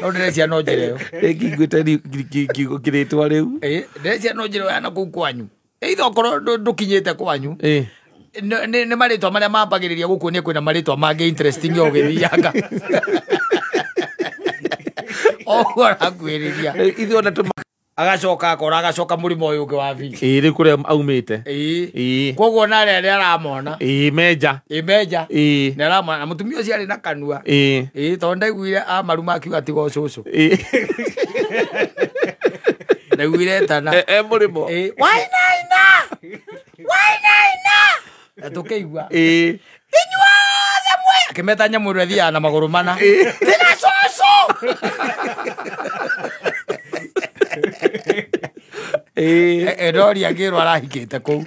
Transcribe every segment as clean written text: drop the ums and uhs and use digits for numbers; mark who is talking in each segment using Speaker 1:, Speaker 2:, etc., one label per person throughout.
Speaker 1: no nderecia no njireo
Speaker 2: ngigwite kiritwa riu
Speaker 1: nderecia no njireo yana kuu kwanyu eitho korwo ndukinyite kwanyu nĩ marĩtwa marĩa mambagĩrĩria gũkuonia kwĩna marĩtwa mangĩ interesting o gĩthianga oguo arakwĩrĩria
Speaker 2: ithuona
Speaker 1: agacoka akora agacoka mũrĩmo ũyũ ũngĩ wa vi
Speaker 2: rĩ kũrĩa aumĩte
Speaker 1: koguo narĩa rĩa aramona
Speaker 2: menja
Speaker 1: nĩ aramona na mũtumia ũcio arĩ na kanua tondũ ndaiguire amaruma akiuga tiga ũcũcũ ndaiguire tana
Speaker 2: mũrĩmo
Speaker 1: wainaina na tũkĩigua inyuothe mwe akĩmeta nyamũ ĩrĩa ĩthiaga na magũrũ mana tiga cũcũ ndoria ngĩrwo arahikĩte kũu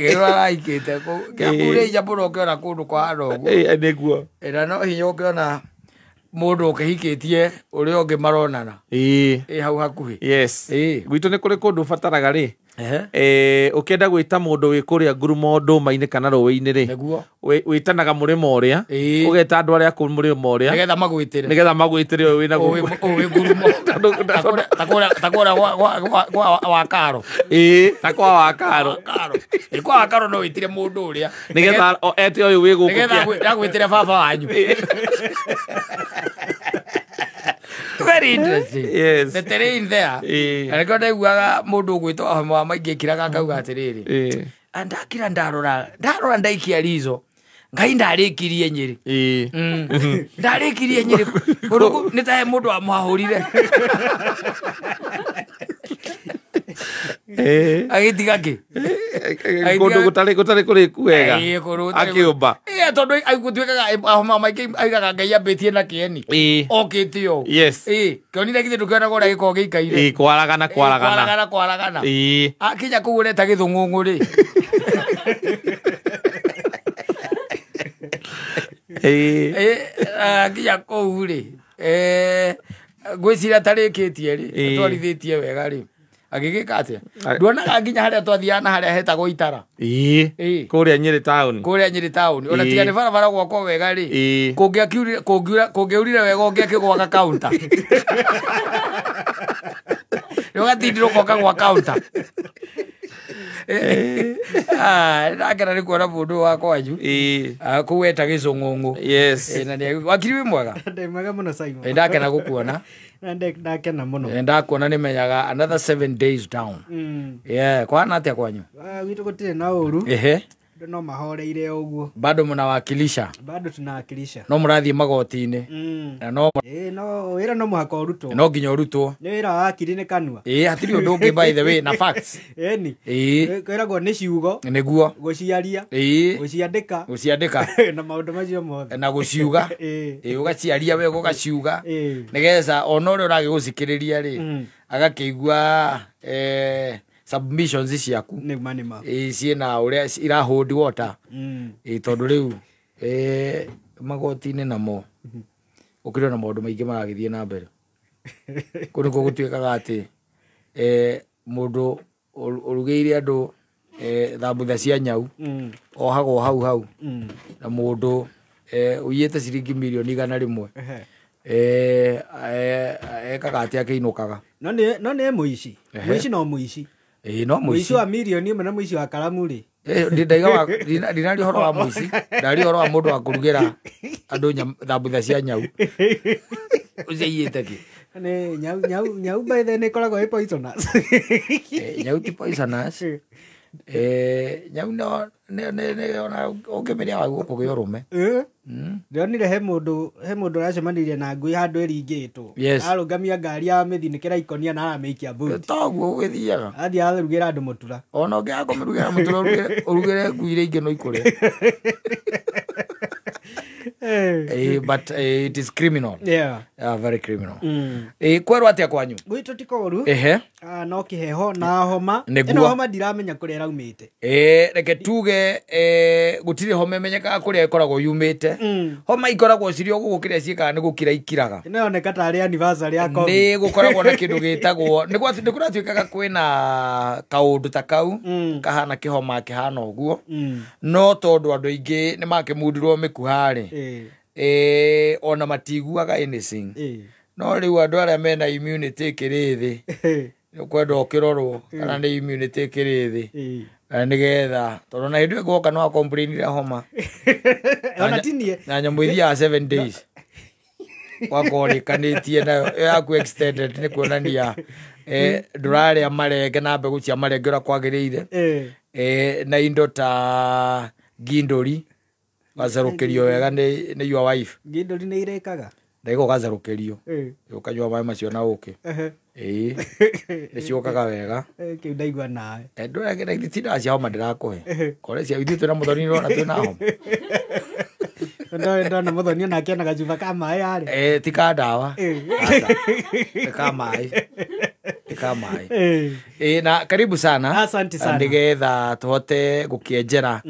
Speaker 1: ngĩrwo arahikĩte kũu kĩambure inya mũno ũkĩona kũndũ kwahana ũguo
Speaker 2: nĩguo
Speaker 1: na no hinya ũkĩona mũndũ ũkĩhikĩtie ũrĩa ũngĩ maronana hau hakuhĩ
Speaker 2: gwitũ nĩ kũrĩ kũndũ ũbataraga rĩ ũkĩenda gwĩta mũndũ wĩ kũrĩa ngurumo ndũma-inĩ kana rũĩ-inĩ rĩ wĩtanaga mũrĩmo ũrĩa ũgeta andũ arĩa kũu mũrĩmo ũrĩa nĩgetha magwĩtĩre ũyũ wĩna
Speaker 1: ngurumo ta kũrĩa wa karo
Speaker 2: ta kwa wa karo
Speaker 1: kwa wa karo no wĩtire mũndũ ũrĩa
Speaker 2: nĩgetha ete ũyũ wĩ gũkũ
Speaker 1: nĩgetha gwĩtire baba wanyu very interesting the terrain there and God ndaiguaga mũndũ ũgwĩtwo homa maingĩ kiraga akauga atĩrĩrĩ andakira ndarora ndaikia rizo ngai ndarĩkirie Nyĩrĩ ndarĩkirie Nyĩrĩ nĩ ta mũndũ wa mwahũrire agĩtiga kĩ
Speaker 2: kũndũ gũtarĩ kũrĩku wega akĩũmba
Speaker 1: tondũ gũtuĩkaga homa maingĩ aigaga ngai ambĩtie na kĩeni okĩte o kĩonire githĩ ndũkĩonaga ũrĩa gĩkoragwo gĩikaire kwaragana akinya kũu ũreta gĩthũng'ũng'ũ rĩ akinya kũu rĩ ngwĩciria tarĩkĩtie rĩ twarithĩtie wega rĩ agĩgĩka atĩa nduonaga nginya harĩa twathiaga na harĩa hetagwo itara
Speaker 2: kũrĩa Nyĩrĩ taũni
Speaker 1: ona tiga nĩ barabara gwakwo wega rĩ kũngĩaurire wega ũngĩakĩgwaka kaunta ũgatindirwo goka gwa kaunta ndakena nĩ kuona mũndũ wa kwanyu kũu eta Gĩcũng'ũng'ũ na wakiri wĩ mwega ndakena gũkuona
Speaker 3: ndakena mũno
Speaker 1: ndakuona nĩ menyaga another 7 days down kwana atĩa kwanyu
Speaker 3: gwitũ gũtirĩ na ũru no mahoreire ũguo
Speaker 1: bado mnawakilisha no mũrathiĩ magoti-inĩ na no
Speaker 3: wĩra no mũhaka ũrutwo
Speaker 1: no nginya ũrutwo
Speaker 3: nĩ wĩra wa hakiri nĩ kanua
Speaker 1: hatirĩ ũndũ ũngĩ by the way na facts
Speaker 3: kwĩragwo nĩ ciugo
Speaker 1: nĩguo
Speaker 3: gũciaria gũciandĩka na maũndũ macio mothe
Speaker 1: na gũciuga ũgaciaria wega ũgaciuga nĩgetha ona ũrĩa ũragĩgũthikĩrĩria rĩ agakĩigua submissions ciaku ciĩna ũrĩa irahold water tondũ rĩu magoti-inĩ namo ũkĩrĩ na maũndũ maingĩ maragĩthiĩ na mbere kũu nĩkuo gũtuĩkaga atĩ mũndũ ũrugĩire andũ thambutha cia nyau ohagwo hau na mũndũ ũiyĩte ciringi mirioni 100 ekaga atĩ akĩinũkaga
Speaker 3: no nĩ mũici no mũici
Speaker 1: no mũici
Speaker 3: wa mirioni 1 na mũici wa karamu rĩ
Speaker 1: ndinari ũhoro wa mũici ndari ũhoro wa mũndũ wa kũrugĩra andũ thambutha cia nyau ũciiyĩte kĩ
Speaker 3: nyau by the nĩ ĩkoragwo ĩ poisonous
Speaker 1: nyau ti poisonous nyau no ona ũngĩmĩrĩa waguo kũgĩa ũrũme
Speaker 3: ndĩronire he mũndũ ũracemanirie na ngui handũ ĩringĩtwo arũngamia ngari ya mĩthinikĩra ikonia na aramĩikia buti
Speaker 1: toguo ũgĩthiaga
Speaker 3: athiĩ ararugĩra andũ mũtura
Speaker 1: ona ũngĩaga kũmĩrugĩra mũtura ũrugĩre ngui iria ingĩ no ikũrĩa but it is criminal very criminal kwerwo atĩa kwanyu
Speaker 3: gwitũ ti kũũru no kĩheho na homa
Speaker 1: ĩno
Speaker 3: homa ndiramenya kũrĩa ĩraumĩte
Speaker 1: reke tuge gũtirĩ homa ĩmenyekaga kũrĩa ĩkoragwo yumĩte homa ikoragwo cirĩ o gũkũ kĩrĩa ciĩkaga nĩ gũkira ikiraga
Speaker 3: nĩyoneka tarĩ anniversary ya COVID
Speaker 1: nĩ gũkoragwo na kĩndũ gĩtagwo nĩ kũratuĩkaga kwĩna kaũndũ ta kau kahana kĩhoma kĩhana ũguo no tondũ andũ aingĩ nĩ makĩmundirwo mĩkuha-rĩ ona matiguaga anything no riu andu aria mena immunity kirithi ukwenda ukirorwo kana ni immunity kirithi nigetha tondu na hindu ngoka no complain homa
Speaker 3: ona tinie
Speaker 1: na nyamu ithia 7 days wakorikanĩtie nayo yaku extended nĩ kuonania ndũrarĩa marenge na mbegũ cia marenge ũrĩa kwagĩrĩire na indo ta ngindũri wacarũkĩrio wega nĩ your wife.
Speaker 3: Ngindũri nĩ irĩkaga
Speaker 1: ndaiga ũgacarũkĩrio ũkanyua maĩ macio na ũkĩ nĩciũkaga wega
Speaker 3: kĩu ndaigua nawe
Speaker 1: ndũratindaga cia homa ndĩrakũhe kore cia ithuĩ twĩna mũthoni nĩrona twĩna homa
Speaker 3: ndona mũthoni onake ena gacuba ka maĩ arĩ
Speaker 1: ti ka ndawa ka maĩ na karibu sana.
Speaker 3: Asante sana.
Speaker 1: Ndigetha tuhote gũkĩenjera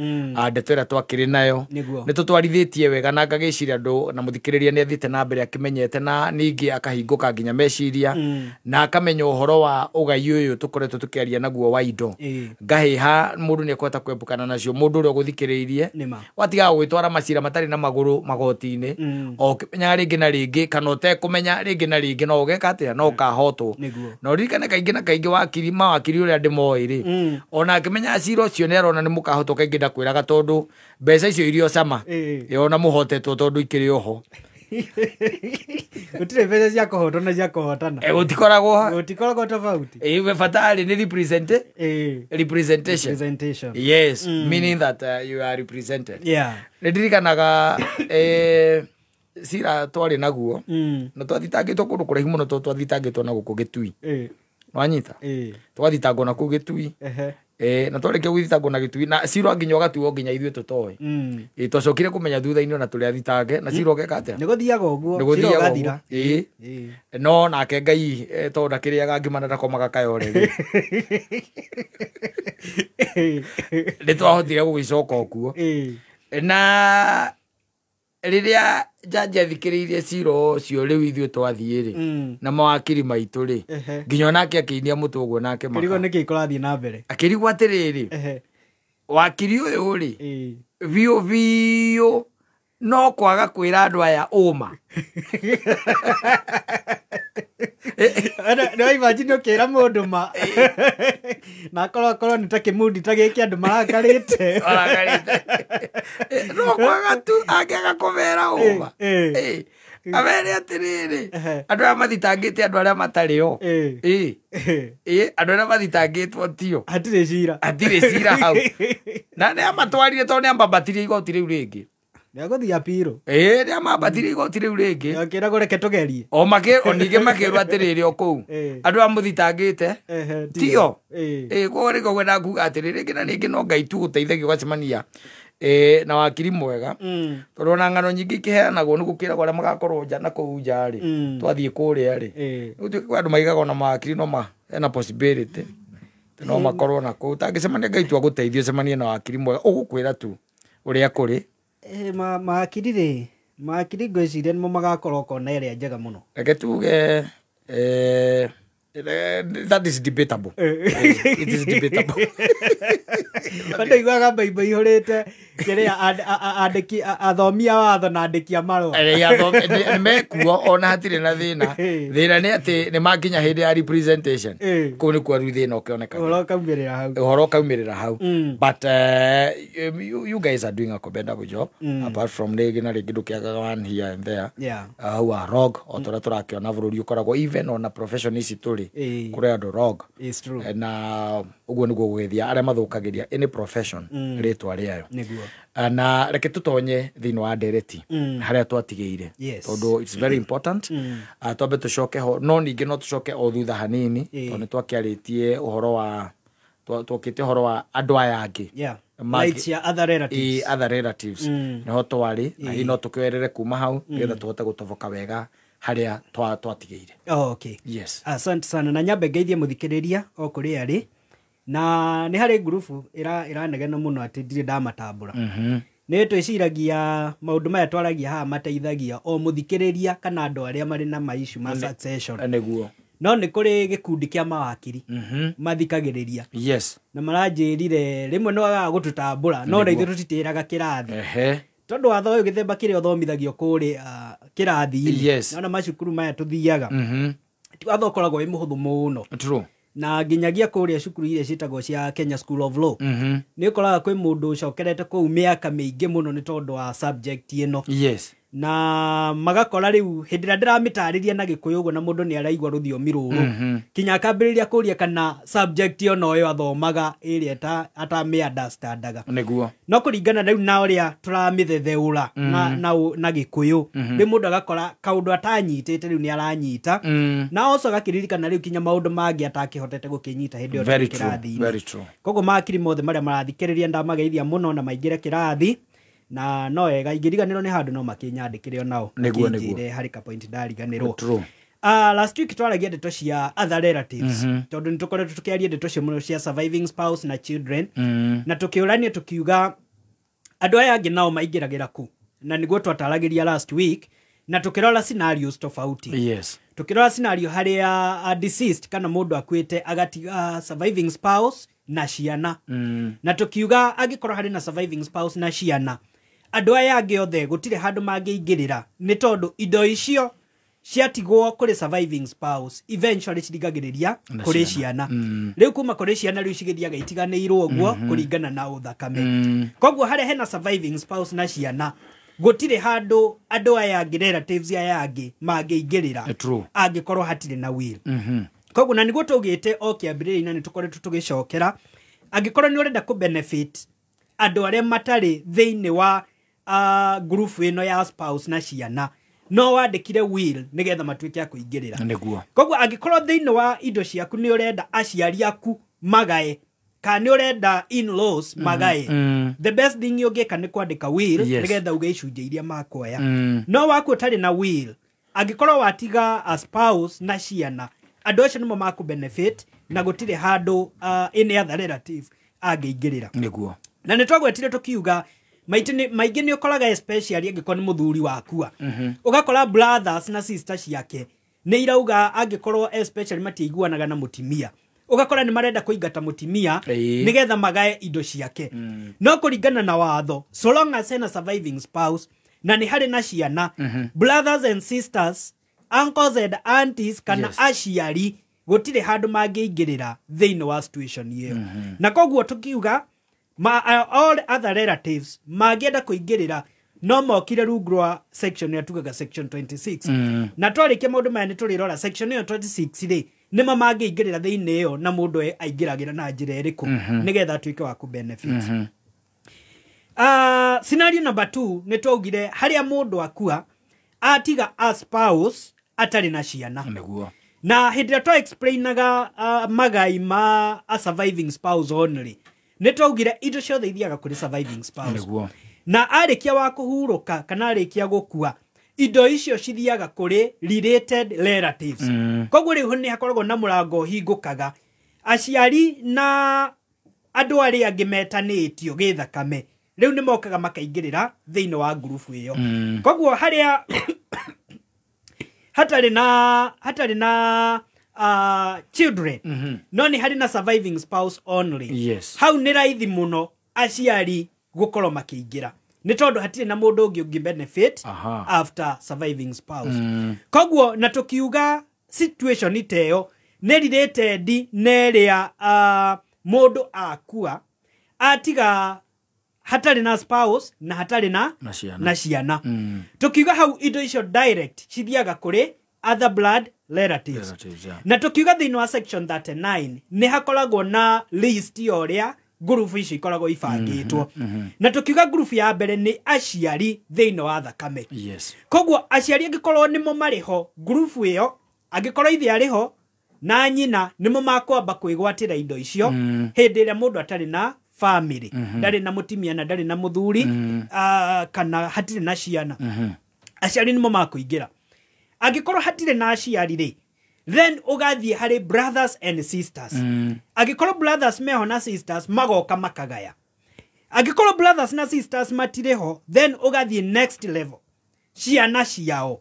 Speaker 1: ndeto ĩrĩa twakĩrĩ nayo nĩ tũtwarithĩtie wega na ngagĩciria andũ na mũthikĩrĩria nĩ athiĩte na mbere akĩmenyete na ningĩ akahingũka nginya meciria na akamenya ũhoro wa ũgai ũyũ tũkoretwo tũkĩaria naguo wa indo ngahĩha mũndũ nĩ ekũhota kwembũkana nacio mũndũ ũrĩa ũgũthikĩrĩirie watigaga gwĩtwara macira matarĩ na magũrũ magoti-inĩ o ũkĩmenyaga rĩngĩ na rĩngĩ kana ũtekũmenya rĩngĩ na rĩngĩ no ũgeka atĩa no ũkahotwo na ũririkane kaingĩ na kaingĩ mawakiri ũrĩa ndĩmoĩ ona akĩmenya cira ũcio nĩ arona nĩ mũkahotwo kaingĩ ndakwĩraga tondũ mbeca icio irio cama ona mũhotetwo tondũ ikĩrĩ oho
Speaker 3: gũtirĩ mbeca cia kũhotwo na cia kũhotana
Speaker 1: gũtikoragwo
Speaker 3: tofauti
Speaker 1: bata arĩ nĩ representation yes meaning that you are represented. Nĩ ndirikanaga cira twarĩ naguo na twathitangĩtwo kũndũ kũraihu mũno tondũ twathitangĩtwo na gũkũ Gĩtui wanyita twathitangwo na kũu Gĩtui na twarĩkia gũthitangwo na Gĩtui na cira nginya ũgatuo nginya ithuĩ tũtoĩ twacokire kũmenya thutha-inĩ ona tũrĩa thitange na cira ũgeka atĩa
Speaker 3: nĩ gũthiaga ũguo cira ũgathira
Speaker 1: no nake Ngai tondũ ndakĩrĩaga ngima na ndakomaga kayoreri nĩ twahotire gũgĩcoka okuo na rĩrĩa jaji athikĩrĩirie cira ũcio rĩu ithuĩ twathiĩ-rĩ na mawakiri maitũ-rĩ nginya onake akĩinia mũtũ ũguo nake
Speaker 3: kĩrigwo nĩkĩ kũrathiĩ na mbere
Speaker 1: akĩrigwo atĩrĩrĩ wakiri ũyũ-rĩ biũ no kwaga kwĩra andũ aya ũma
Speaker 3: nĩ imagine ũkĩra mũndũ ma na korwo nĩ ta kĩmundi ta gĩkĩ andũ marakarĩte
Speaker 1: no kwaga tu angĩaga kũmera ũma amere atĩrĩrĩ andũ arĩa mathitangĩte andũ arĩa matarĩ o andũ arĩa mathitangĩtwo tio hatirĩ cira hau na nĩ amatwarire tondũ nĩ ambambatirie igoti rĩu rĩngĩ
Speaker 3: nĩagũthiĩ apiro
Speaker 1: nĩ amambatirie igoti rĩu rĩngĩ
Speaker 3: akĩragwo reke tũgerie
Speaker 1: o ningĩ makĩrwo atĩrĩrĩ o kũu andũ arĩa mũthitangĩte tio koguo nĩko gwenda kuga atĩrĩrĩ rĩngĩ na rĩngĩ no Ngai tu gũteithagia ũgacemania na wakiri mwega tondũ ona ng'ano nyingĩ ikĩheanagwo nĩ gũkĩragwo arĩa magakorwo nja na kũu nja-rĩ twathiĩ kũrĩa-rĩ gũtuĩka andũ maigaga ona mawakiri no hena possibility no makorwo na kũu tangĩcemania Ngai tu agũteithia ũcemanie na wakiri mwega ũgũkwĩra tu ũrĩa kũrĩ
Speaker 3: makiri ngwĩciria nĩmo magakorwo kona ĩrĩa njega mũno
Speaker 1: reke tuge that is debatable. It is debatable.
Speaker 3: Ndaiguaga mbaimba ihũrĩte kĩrĩa athomia watho na andĩki a marũa
Speaker 1: nĩ mekuo ona hatirĩ na thĩna nĩ atĩ nĩ makinya hĩndĩ ya representation kũu nĩkuo rĩu thĩna ũkĩonekaga ũhoro ũkaumĩrĩra hau but you guys are doing a commendable job apart from rĩngĩ na rĩngĩ ndũkĩagaga one here and there hau a rog o tũrĩa tũrakĩona bũrũri ũkoragwo even ona profession ici tũrĩ kũrĩ andũ rog na ũguo nĩguo gũgĩthia arĩa mathũkagĩria any profession rĩtwa rĩayo na reke tũtonye thĩinĩ wa ndereti harĩa twatigĩire tondũ it's very important twambe tũcoke ho no ningĩ no tũcoke o thutha hanini tondũ nĩ twakĩarĩtie ũhoro wa twokĩte ũhoro wa andũ aya angĩ
Speaker 3: other relatives
Speaker 1: nĩho twarĩ na hihi no tũkĩwerere kuma hau nĩgetha tũhote gũtoboka wega harĩa twatigĩire.
Speaker 3: Okay. Yes. Asante sana na nyambe ngeithie mũthikĩrĩria o kũrĩa arĩ na nĩ harĩ ngurubu ĩranegena mũno atĩ ndirĩ ndamatambũra nĩ twĩciragia maũndũ maya twaragia haha mateithagia o mũthikĩrĩria kana andũ arĩa marĩ na maishu ma succession
Speaker 1: nĩguo
Speaker 3: no nĩ kũrĩ gĩkundi kĩa mawakiri mathikagĩrĩria na maranjĩrire rĩmwe no agaga gũtũtambũra no na ithuĩ tũtitĩraga kĩrathi tondu watho uyu githemba kiria uthomithagio kuri kirathi
Speaker 1: yes.
Speaker 3: na macukuru maya tuthiaga ti watho ukoragwo wi muhuthu muno
Speaker 1: true
Speaker 3: na nginyagia kuria cukuru iria citagwo cia Kenya School of Law ni ukoraga kwi mundu ucokerete kuu miaka miingi muno ni tondu wa subject ino
Speaker 1: yes
Speaker 3: na magakora riu hindira ndiramitariria na gikuyu uguo na mundu ni araigwa ruthiomi ruru kinya akambiriria kuria kana subject yo noyo athomaga iria atami understandaga
Speaker 1: niguo
Speaker 3: no kuringana riu na uria turamithetheura na gikuyu ri mundu agakora kaundu atanyitite riu ni aranyita na oso gakiririkana riu kinya maundu mangi atakihotete gukinyita hindi yo kirathi
Speaker 1: very true
Speaker 3: koguo makiri mothe maria marathikiriria ndamageithia muno na maingire kirathi na no ega ingiriganirwo ni handu no makinyandikire onao
Speaker 1: niguo
Speaker 3: hari ka point ndariganirwo
Speaker 1: true
Speaker 3: last week twaragia ndeto cia other relatives tondu nitukoretwo tukiaria ndeto cia muno cia surviving spouse na children na tukiurania tukiuga andu aya angi nao maingiragira ku na niguo twataragiria last week na tukirora scenarios tofauti
Speaker 1: yes
Speaker 3: tukirora scenario haria deceased kana mundu akwite agatiga surviving spouse na ciana na tukiuga agikorwo hari na surviving spouse na ciana andu aya angi othe gutire handu mangiingirira ni tondu indo icio ciatigwo kuri surviving spouse eventually cirigagiriria kuri ciana riu kuma kuri ciana riu cigithiaga itiganirwo uguo kuringana na uthakame koguo hari hena surviving spouse na ciana gutire handu andu aya angi relatives aya angi mangiingirira angikorwo hatire na will koguo na niguo tugite kiambirĩria-inĩ ni tukoretwo tugicokera angikorwo ni urenda ku benefit andu aria matari thiini wa group ino ya spouse na ciana no wandikire will nigetha matuike akuingirira
Speaker 1: niguo
Speaker 3: koguo angikorwo thiini wa indo ciaku ni urenda aciari aku magae kana ni urenda in-laws magae the best thing yogeka ni kwandika will nigetha uge icunjĩ iria makoya no waku utari na will angikorwo watiga a spouse na ciana andu acio nimo maku benefit na gutire handu any other relative angiingirira
Speaker 1: niguo
Speaker 3: na nitwagwetire tukiuga maingi ni ukoraga especially angikorwo ni muthuri wakua ugakora brothers na sisters yake ni irauga angikorwo especially matiiguanaga na mutimia ugakora ni marenda kuingata mutimia nigetha magae indo ciake no kuringana na watho so long as a surviving spouse na ni hari na ciana brothers and sisters uncles and aunties kana aciari gutire handu mangiingirira thiini wa situation iyo na koguo tukiuga all other relatives magienda kuingirira no mokire rungu rwa section ya tugaga section 26 na twarikia maundu maya ni turirora section iyo 26 ri nima mangiingirira thiini iyo na mundu aingiragira na njira iriku nigetha atuike wa ku benefit scenario number 2 ni twaugire haria mundu akua atiga a spouse atari na ciana
Speaker 1: niguo
Speaker 3: na hindira twa explainaga magai ma a surviving spouse only ni twaugire indo ciothe ithiaga kuri surviving spouse
Speaker 1: niguo
Speaker 3: na arikia wa kuhuruka kana arikia gukua indo icio cithiaga kuri related relatives koguo riu ni hakoragwo na murango hingukaga aciari na andu ari angi metanitio githakame riu ni mokaga makaingirira thiini wa group iyo koguo haria hatari na children no ni hari na surviving spouse only hau ni raithi muno aciari gukorwo makiingira ni tondu hatire na mundu ungi benefit after surviving spouse koguo na tukiuga situation iteyo ni related neria mundu akua atiga hatari na spouse na hatari na ciana tukiuga hau indo icio direct cithiaga kuri other blood relatives na tukiuga thiini wa section 39 ni hakoragwo na list yoria group icio ikoragwo ibangitwo na tukiuga group ya mbere ni aciari thiini wa thakame koguo aciari angikorwo nimo mariho group iyo angikorwo ithe ariho na nyina nimo makwamba kwigwatira indo icio hindi ria mundu atari na family ndari na mutimia na ndari na muthuri kana hatire na ciana aciari nimo makuingira angikorwo hatire na aciari ri then ugathie hari brothers and sisters angikorwo brothers meho na sisters magoka makagaya angikorwo brothers na sisters matireho then ugathie next level ciana ciao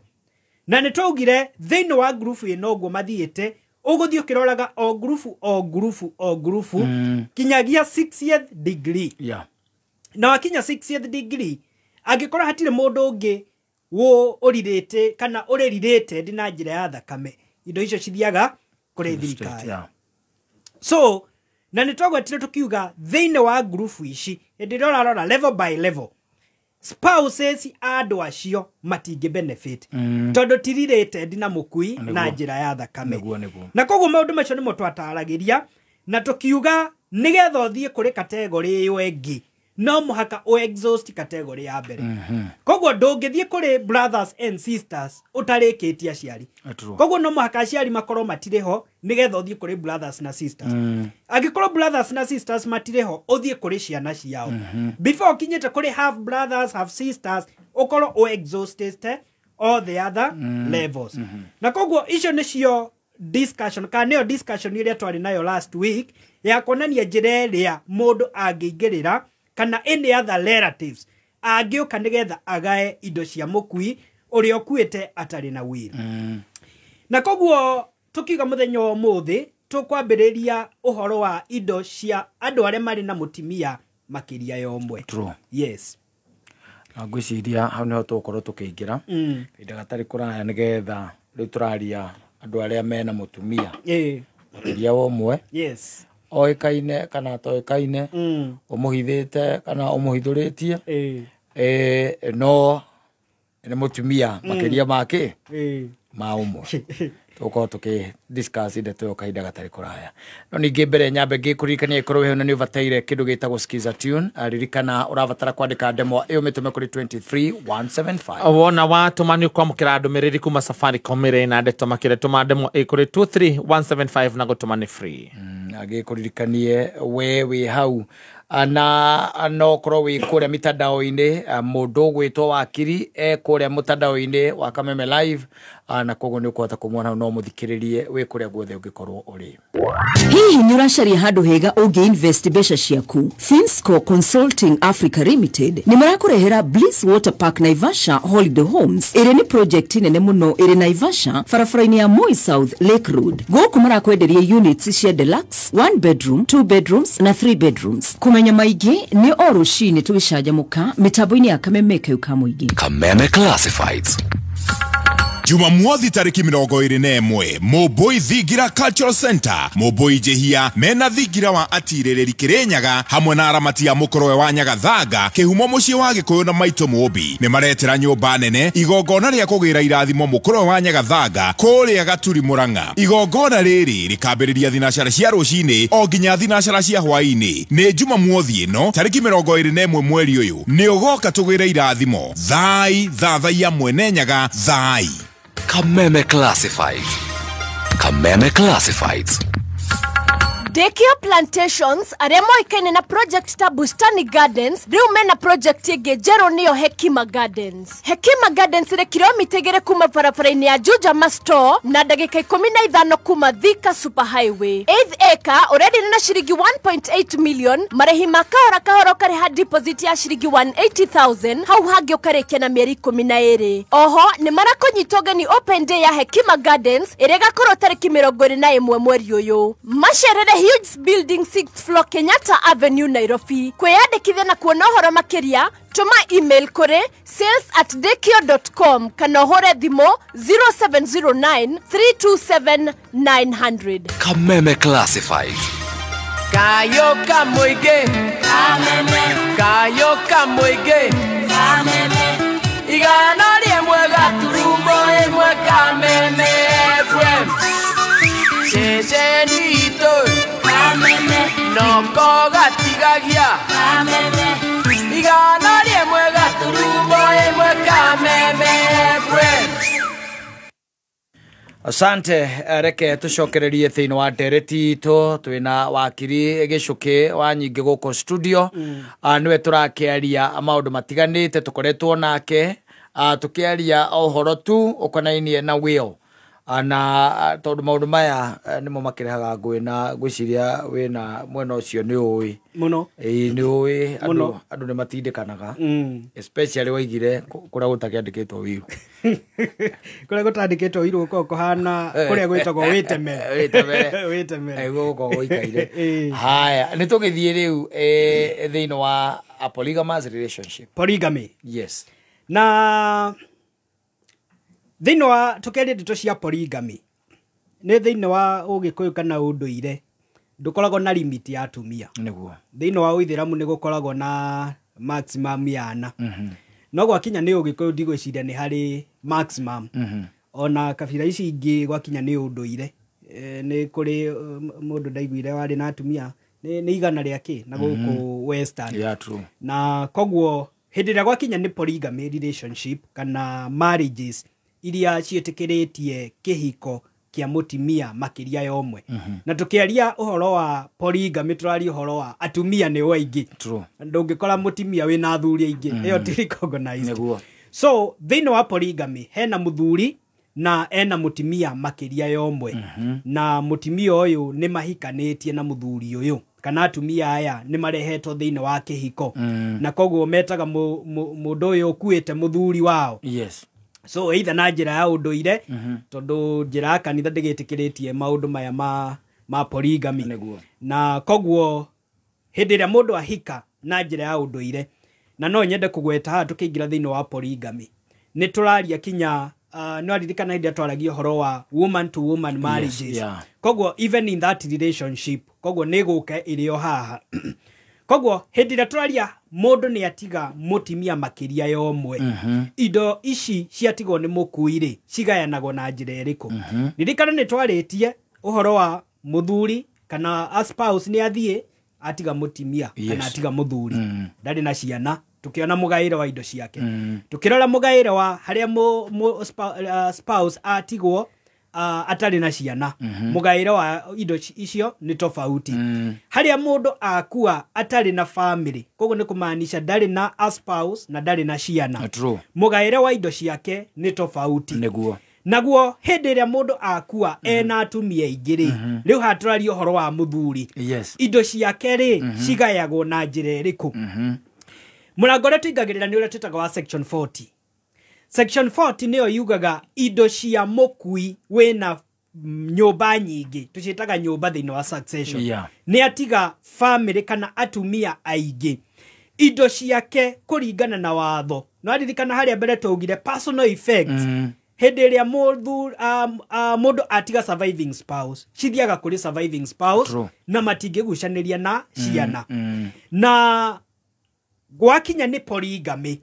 Speaker 3: na nitwaugire thiini wa group ino guo mathiite uguthio kiroraga o group kinyagia 60th degree na wakinya 60th degree angikora hatire mundu ungi wo uririte kana ureririte na njira ya thakame indo icio cithiaga kuri thirikari. So na nitwagwetire tukiuga thiine wa group ici ndirora level by level spouses andu acio matingi benefit tondu tiririte na mukui na njira ya thakame. Na koguo maundu macio nimo twataragiria na tukiuga nigetha uthie kuri category iyo engi no muhaka o exhaust category ya mbere. Koguo ndungithie kuri brothers and sisters utarikitie aciari. Koguo no muhaka aciari makorwo matireho nigetha uthie kuri brothers na sisters. Agikorwo brothers na sisters matireho uthie kuri ciana ciao. Before kinyete kuri half brothers half sisters ukorwo o exhausted all the other levels. Na koguo icio nicio discussion kana discussion iria twari nayo last week ya konania njira iria mundu angĩingĩrĩra kana any other relatives angĩũka nigetha agae indo cia mukui ũrĩa ũkuĩte atarĩ na will. Na koguo tukiuga muthenya wa umuthi tukwambĩrĩria ũhoro wa indo cia andũ arĩa marĩ na mutimia makĩria ya ũmwe.
Speaker 1: True.
Speaker 3: Yes.
Speaker 1: Ngwĩciria hau nĩho tũgũkorwo tũkĩingĩra indo gatarĩ kũraya nigetha rĩu tũraria andũ arĩa mena mutumia makĩria wa ũmwe.
Speaker 3: Yes.
Speaker 1: Oĩkaine kana toĩkaine ũmũhithĩte kana ũmũhithũrĩtie no nĩ mutumia makĩria make ma ũmwe. Tũkorwo tũkĩdiscuss ndeto ĩyo kahinda gatarĩ kũraya. No ningĩ mbere nyambe ngĩkũririkania ĩkorwo wĩ ho na nĩ ũbataire kĩndũ gĩtagwo skiza tune. Ririkana ũrabatara kwandĩka ndemwa ĩyo mĩtũme kũrĩ 23175.
Speaker 2: Wona watũma nĩ ũkwamũkĩra ndũmĩrĩri kuma Safaricom ĩrĩ na ndeto makĩria tũma ndemwa ĩkũrĩ 23175 na gũtũma nĩ free. Agĩkũririkanie we wĩ hau na no korwo wĩ kũrĩa mitandao-inĩ mũndũ gwĩtwo Wakiri kũrĩa mũtandao-inĩ wa Kameme Live na koguo nĩ ũkũhota kũmuona no mũthikĩrĩrie wĩ kũrĩa guothe ũngĩkorwo ũrĩ.
Speaker 4: Hihi nĩ ũracaria handũ hega ũngĩ-invest mbeca ciaku? Finsco Consulting Africa Limited nĩ marakũrehera Bliss Water Park Naivasha Holiday Homes ĩrĩa nĩ project nene mũno ĩrĩ Naivasha barabara-inĩ ya Moi South Lake Road. Gũkũ marakwenderia units cia deluxe 1 bedroom 2 bedrooms na 3 bedrooms. Kumenya maingĩ nĩ o rũcinĩ tũgĩcanjamũka mitambo-inĩ ya Kameme kau ka mũingĩ.
Speaker 5: Kameme Classifieds. Jumamothi tariki 21 Moboi Thigira Cultural Center Moboi Jehia mena thigira wa atirĩrĩri Kĩrĩnyaga hamwe na aramati ya mũkorowe wa Nyagathanga kĩhumo mũciĩ wa Gĩkũyũ na Maitũ Mũmbi nĩ maretera nyũmba nene igongona rĩa kũgĩra irathimo mũkorowe wa Nyagathanga kũrĩa Gaturi Mũrang'a. Igongona rĩrĩ rĩkambĩrĩria thinacara cia rũcinĩ o nginya thinacara cia hwaĩ-inĩ. Nĩ Jumamothi ĩno tariki 21 mweri ũyũ nĩ ũgoka tũgĩre irathimo thai thathaia mwene Nyaga thai. Kameme Classifieds. Kameme Classifieds.
Speaker 6: Dekio Plantations arĩa moĩkaine na project ta Bustani Gardens rĩu mena project ĩngĩ njerũ nĩyo Hekima Gardens. Hekima Gardens ĩrĩ kilomita 2 kuma barabara-inĩ ya Juja Store na ndagĩka 15 kuma Thika Super Highway. 8th acre already na shilingi 1.8 million, marĩhi ma kahora karĩha deposit ya shilingi 180,000 hau hangĩ ũkarĩkia na mĩeri 12. Oho nĩ marakũnyita ũgeni open day ya Hekima Gardens ĩrĩa ĩgakorwo tarĩki 21 mweri ũyũ. Macerere Huge Building 6th floor Kenyatta Avenue Nairobi. Kwĩyandĩkithia na kuona ũhoro makĩria tuma email kuri sales@dekio.com kana ũhũre thimũ 0709 327 900.
Speaker 5: Kameme Classifieds.
Speaker 2: Kayo kamuige Kameme. Kayo kamuige Kameme. Igana rĩmwe gaturumo ĩmwe Kameme FM. Ceceni itũ Kameme. Noko gatigagia Kameme. Igana rĩmwe gaturumo ĩmwe Kameme FM.
Speaker 1: Asante, reke tũcokererie thĩinĩ wa ndereti itũ twĩna Wakiri Gĩcũkĩ wa nyingĩ gũkũ studio. Nĩwe tũrakĩaria maũndũ matiganĩte tũkoretwo nake tũkĩaria ũhoro tu ũkonainie na will na tondũ maũndũ maya nĩmo makĩrehaga ngũĩ na ngwĩciria wĩna mwena ũcio nĩ ũĩ
Speaker 3: mũno.
Speaker 1: Nĩ ũĩ andũ nĩ matindĩkanaga especially waigire kũrĩa gũtakĩandĩkĩtwo wiru.
Speaker 3: Kũrĩa gũtandĩkĩtwo wiru gũkorwo kũhana kũrĩa gwĩtagwo wĩtemere
Speaker 1: gũkorwo gũikaire. Haya nĩ tũgĩthiĩ rĩu thĩinĩ wa a polygamous relationship.
Speaker 3: Polygamy.
Speaker 1: Yes.
Speaker 3: Na thĩinĩ wa tũkĩaria ndeto cia polygamy nĩ thĩinĩ wa ũgĩkũyũ kana ũndũire ndũkoragwo na limit ya atumia.
Speaker 1: Nĩguo.
Speaker 3: Thĩinĩ wa Ũithĩramu nĩ gũkoragwo na maximum ya ana. No gwakinya nĩ ũgĩkũyũ ndigwĩciria nĩ harĩ maximum. Ona kabira ici ingĩ gwakinya nĩ ũndũire nĩ kũrĩ mũndũ ndaiguire warĩ na atumia nĩ igana rĩake na gũkũ western.
Speaker 1: Yeah, true.
Speaker 3: Na koguo hĩndĩ ĩrĩa gwakinya nĩ polygamy relationship kana marriages iria ciĩtĩkĩrĩtie kĩhiko kĩa mũtumia makĩria ya ũmwe. Na tũkĩaria ũhoro wa polygamy tũraria ũhoro wa atumia nĩ aingĩ.
Speaker 1: True.
Speaker 3: Ndũngĩkora mũtumia wĩna athuri aingĩ ĩyo ti recognized. So thĩinĩ wa polygamy hena mũthuri na ena mũtumia makĩria ya ũmwe. Na mũtumia ũyũ nĩ mahikanĩtie na mũthuri ũyũ kana atumia aya nĩ marehetwo thĩinĩ wa kĩhiko. Na koguo metaga mũndũ ũyũ ũkuĩte mũthuri wao.
Speaker 1: Yes.
Speaker 3: So either na njĩra ya ũndũire tondũ njĩra ya kanitha ndĩgĩtĩkĩrĩtie maũndũ maya ma polygamy. Na koguo hĩndĩ ĩrĩa mũndũ ahika na njĩra ya ũndũire na no nyende kũgweta haha tũkĩingĩra thĩinĩ wa polygamy nĩ tũraria kinya no aririkana hĩndĩ twaragia ũhoro wa woman to woman marriages.
Speaker 1: Yes, yeah.
Speaker 3: Koguo even in that relationship koguo nĩ gũka ĩrĩ o haha. Koguo hĩndĩ ĩrĩa tũraria mũndũ nĩ atiga mũtumia makĩria ya ũmwe. Indo ici ciatigwo nĩ mũkui-rĩ cigayanagwo na njĩra ĩrĩkũ? Ririkana nĩ twarĩtie ũhoro wa mũthuri kana a spouse nĩ athiĩ atiga mũtumia kana atiga mũthuri ndarĩ na ciana. Tukiona mũgaĩre wa indo ciake. Tukirora mũgaĩre wa harĩa spouse atigwo atarĩ na ciana. Mũgaĩre wa indo icio nĩ tofauti. Harĩa mũndũ akua atarĩ na family, koguo nĩ kũmaanisha ndarĩ na spouse na ndarĩ na ciana. Mũgaĩre wa indo ciake nĩ tofauti. Naguo hĩndĩ ĩrĩa mũndũ akua ena atumia aingĩ-rĩ rĩu hatũraria ũhoro wa mũthuri. Indo ciake-rĩ cigayagwo na njĩra ĩrĩkũ? Mũrango ũrĩa tũingagĩrĩra nĩ ũrĩa twĩtaga wa section 40. Section 40 nĩyo yugaga indo cia mũkui wĩna nyũmba nyingĩ. Tũciĩtaga nyũmba thĩinĩ wa succession. Nĩ atiga family kana atumia aingĩ. Indo ciake kũringana na watho. No aririkana harĩa mbere twaugire personal effects. Hĩndĩ ĩrĩa mũndũ atiga surviving spouse cithiaga kũrĩ surviving spouse na matingĩgucanĩria na ciana. Na gwakinya nĩ polygamy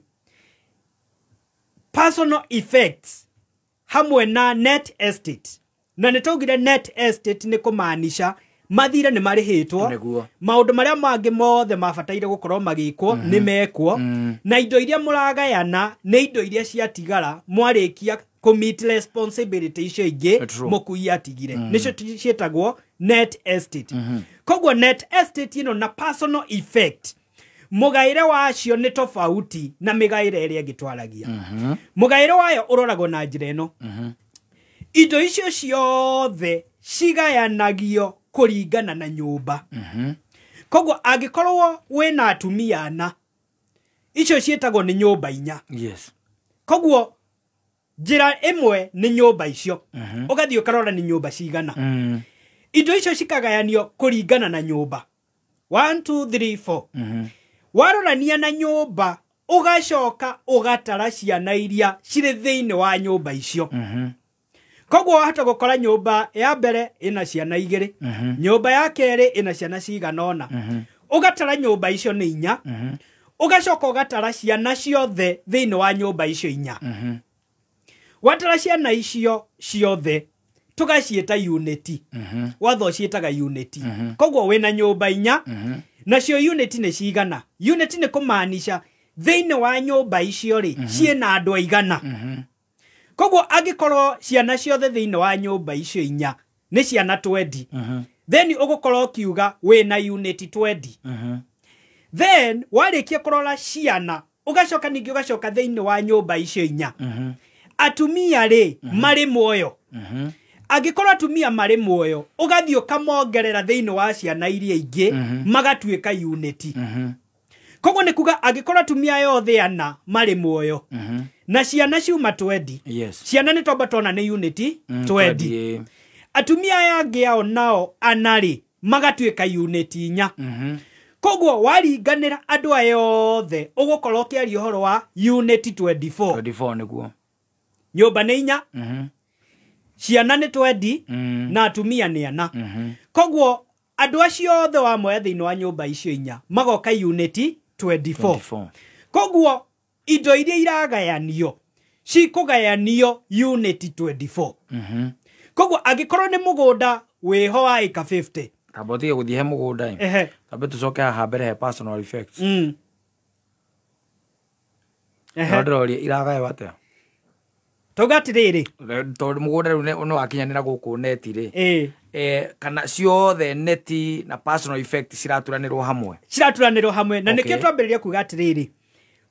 Speaker 3: personal effects hamwe na net estate. Na nĩtwaugire net estate nĩ kũmaanisha mathire nĩ marĩhĩtwo, maũndũ marĩa mangĩ mothe mabataire gũkorwo magĩkwo nĩ mekwo, na indo iria mũragayana nĩ indo iria ciatigara mwarĩkia commit responsibility icio ingĩ mũkui atigire. Nĩcio ciĩtagwo net estate. Koguo net estate ĩno na personal effect mũgaĩre wacio nĩ tofauti na mĩgaĩre ĩrĩa ĩngĩ twaragia. Mũgaĩre wayo ũroragwo na njĩra ĩno. Indo icio ciothe cigayanagio kũringana na nyũmba. Koguo angĩkorwo wĩna atumia ana icio ciĩtagwo nĩ nyũmba inya. Koguo njĩra ĩmwe nĩ nyũmba icio. Ũgathiĩ ũkarora nĩ nyũmba cigana. Indo icio cikagayanio kũringana na nyũmba 1 2 3 4. Warorania na nyũmba ũgacoka ũgatara ciana iria cirĩ thĩinĩ wa nyũmba icio. Koguo wahota gũkora nyũmba ya mbere ĩna ciana igĩrĩ, nyũmba ya kerĩ ĩna ciana cigana ũna. Ũgatara nyũmba icio nĩ inya, ũgacoka ũgatara ciana ciothe thĩinĩ wa nyũmba icio inya. Watara ciana icio ciothe tugaciĩta unity. Watho ciĩtaga unity. Koguo wĩna nyũmba inya nacio unity nĩ cigana. Unity nĩ kũmaanisha thĩinĩ wa nyũmba icio-rĩ ciĩna andũ aigana. Koguo angĩkorwo ciana ciothe thĩinĩ wa nyũmba icio inya nĩ ciana 20, then ũgũkorwo kiuga wĩna unity 20. Then warĩkia kũrora ciana ũgacoka ningĩ ũgacoka thĩinĩ wa nyũmba icio inya. Atumia-rĩ marĩ muoyo. Angĩkorwo atumia marĩ muoyo ũgathiĩ ũkamongerera thĩinĩ wa ciana iria ingĩ magatuĩka unity. Koguo nĩ kuga angĩkorwo atumia yothe ana marĩ muoyo na ciana ciuma 20, ciana nĩ twamba tuona nĩ unity 20. Atumia yangĩ yao nao anarĩ magatuĩka unity inya. koguo waringanira andu ayothe ugukorwo kiari uhoro wa unit 24
Speaker 1: niguo
Speaker 3: nyumba ni 4 ciana ni 20 na atumia ni 4 koguo andu acio othe wa moya thiini wa nyumba icio 4 magoka unit 24 koguo indo iria iragayanio cikugayanio unit 24 koguo agikorwo ni mugunda wiho wa ika 50
Speaker 1: tabotige guthie mugunda tabe tucoke haha mbere he personal effects ndorori iragayo wate
Speaker 3: togatiriri
Speaker 1: tondu mugunda riu no akinyanira guku neti ri kana ciothe neti na personal effect ciraturanirwo hamwe
Speaker 3: na nikio twambiriria kuga atiriri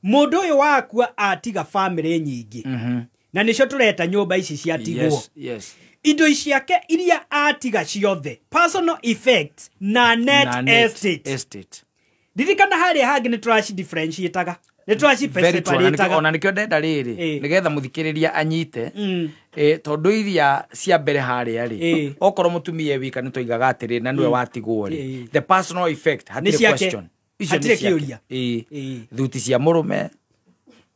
Speaker 3: mundu uyu wakua atiga family nyingi na nicio tureta nyumba ici ciatigwo
Speaker 1: yes
Speaker 3: indo ciake iria atiga ciothe personal effects na net estate dirikana haria hangi ni turaci differentiataga ni turaci separataga
Speaker 1: ona nikio ndenda riri nigetha muthikiriria anyite tondu iria cia mbere haria ri okoro mutumia wika ni toigaga atiri na niwe watigwo ri the personal effect hatire question icio ni ciake thuti cia murume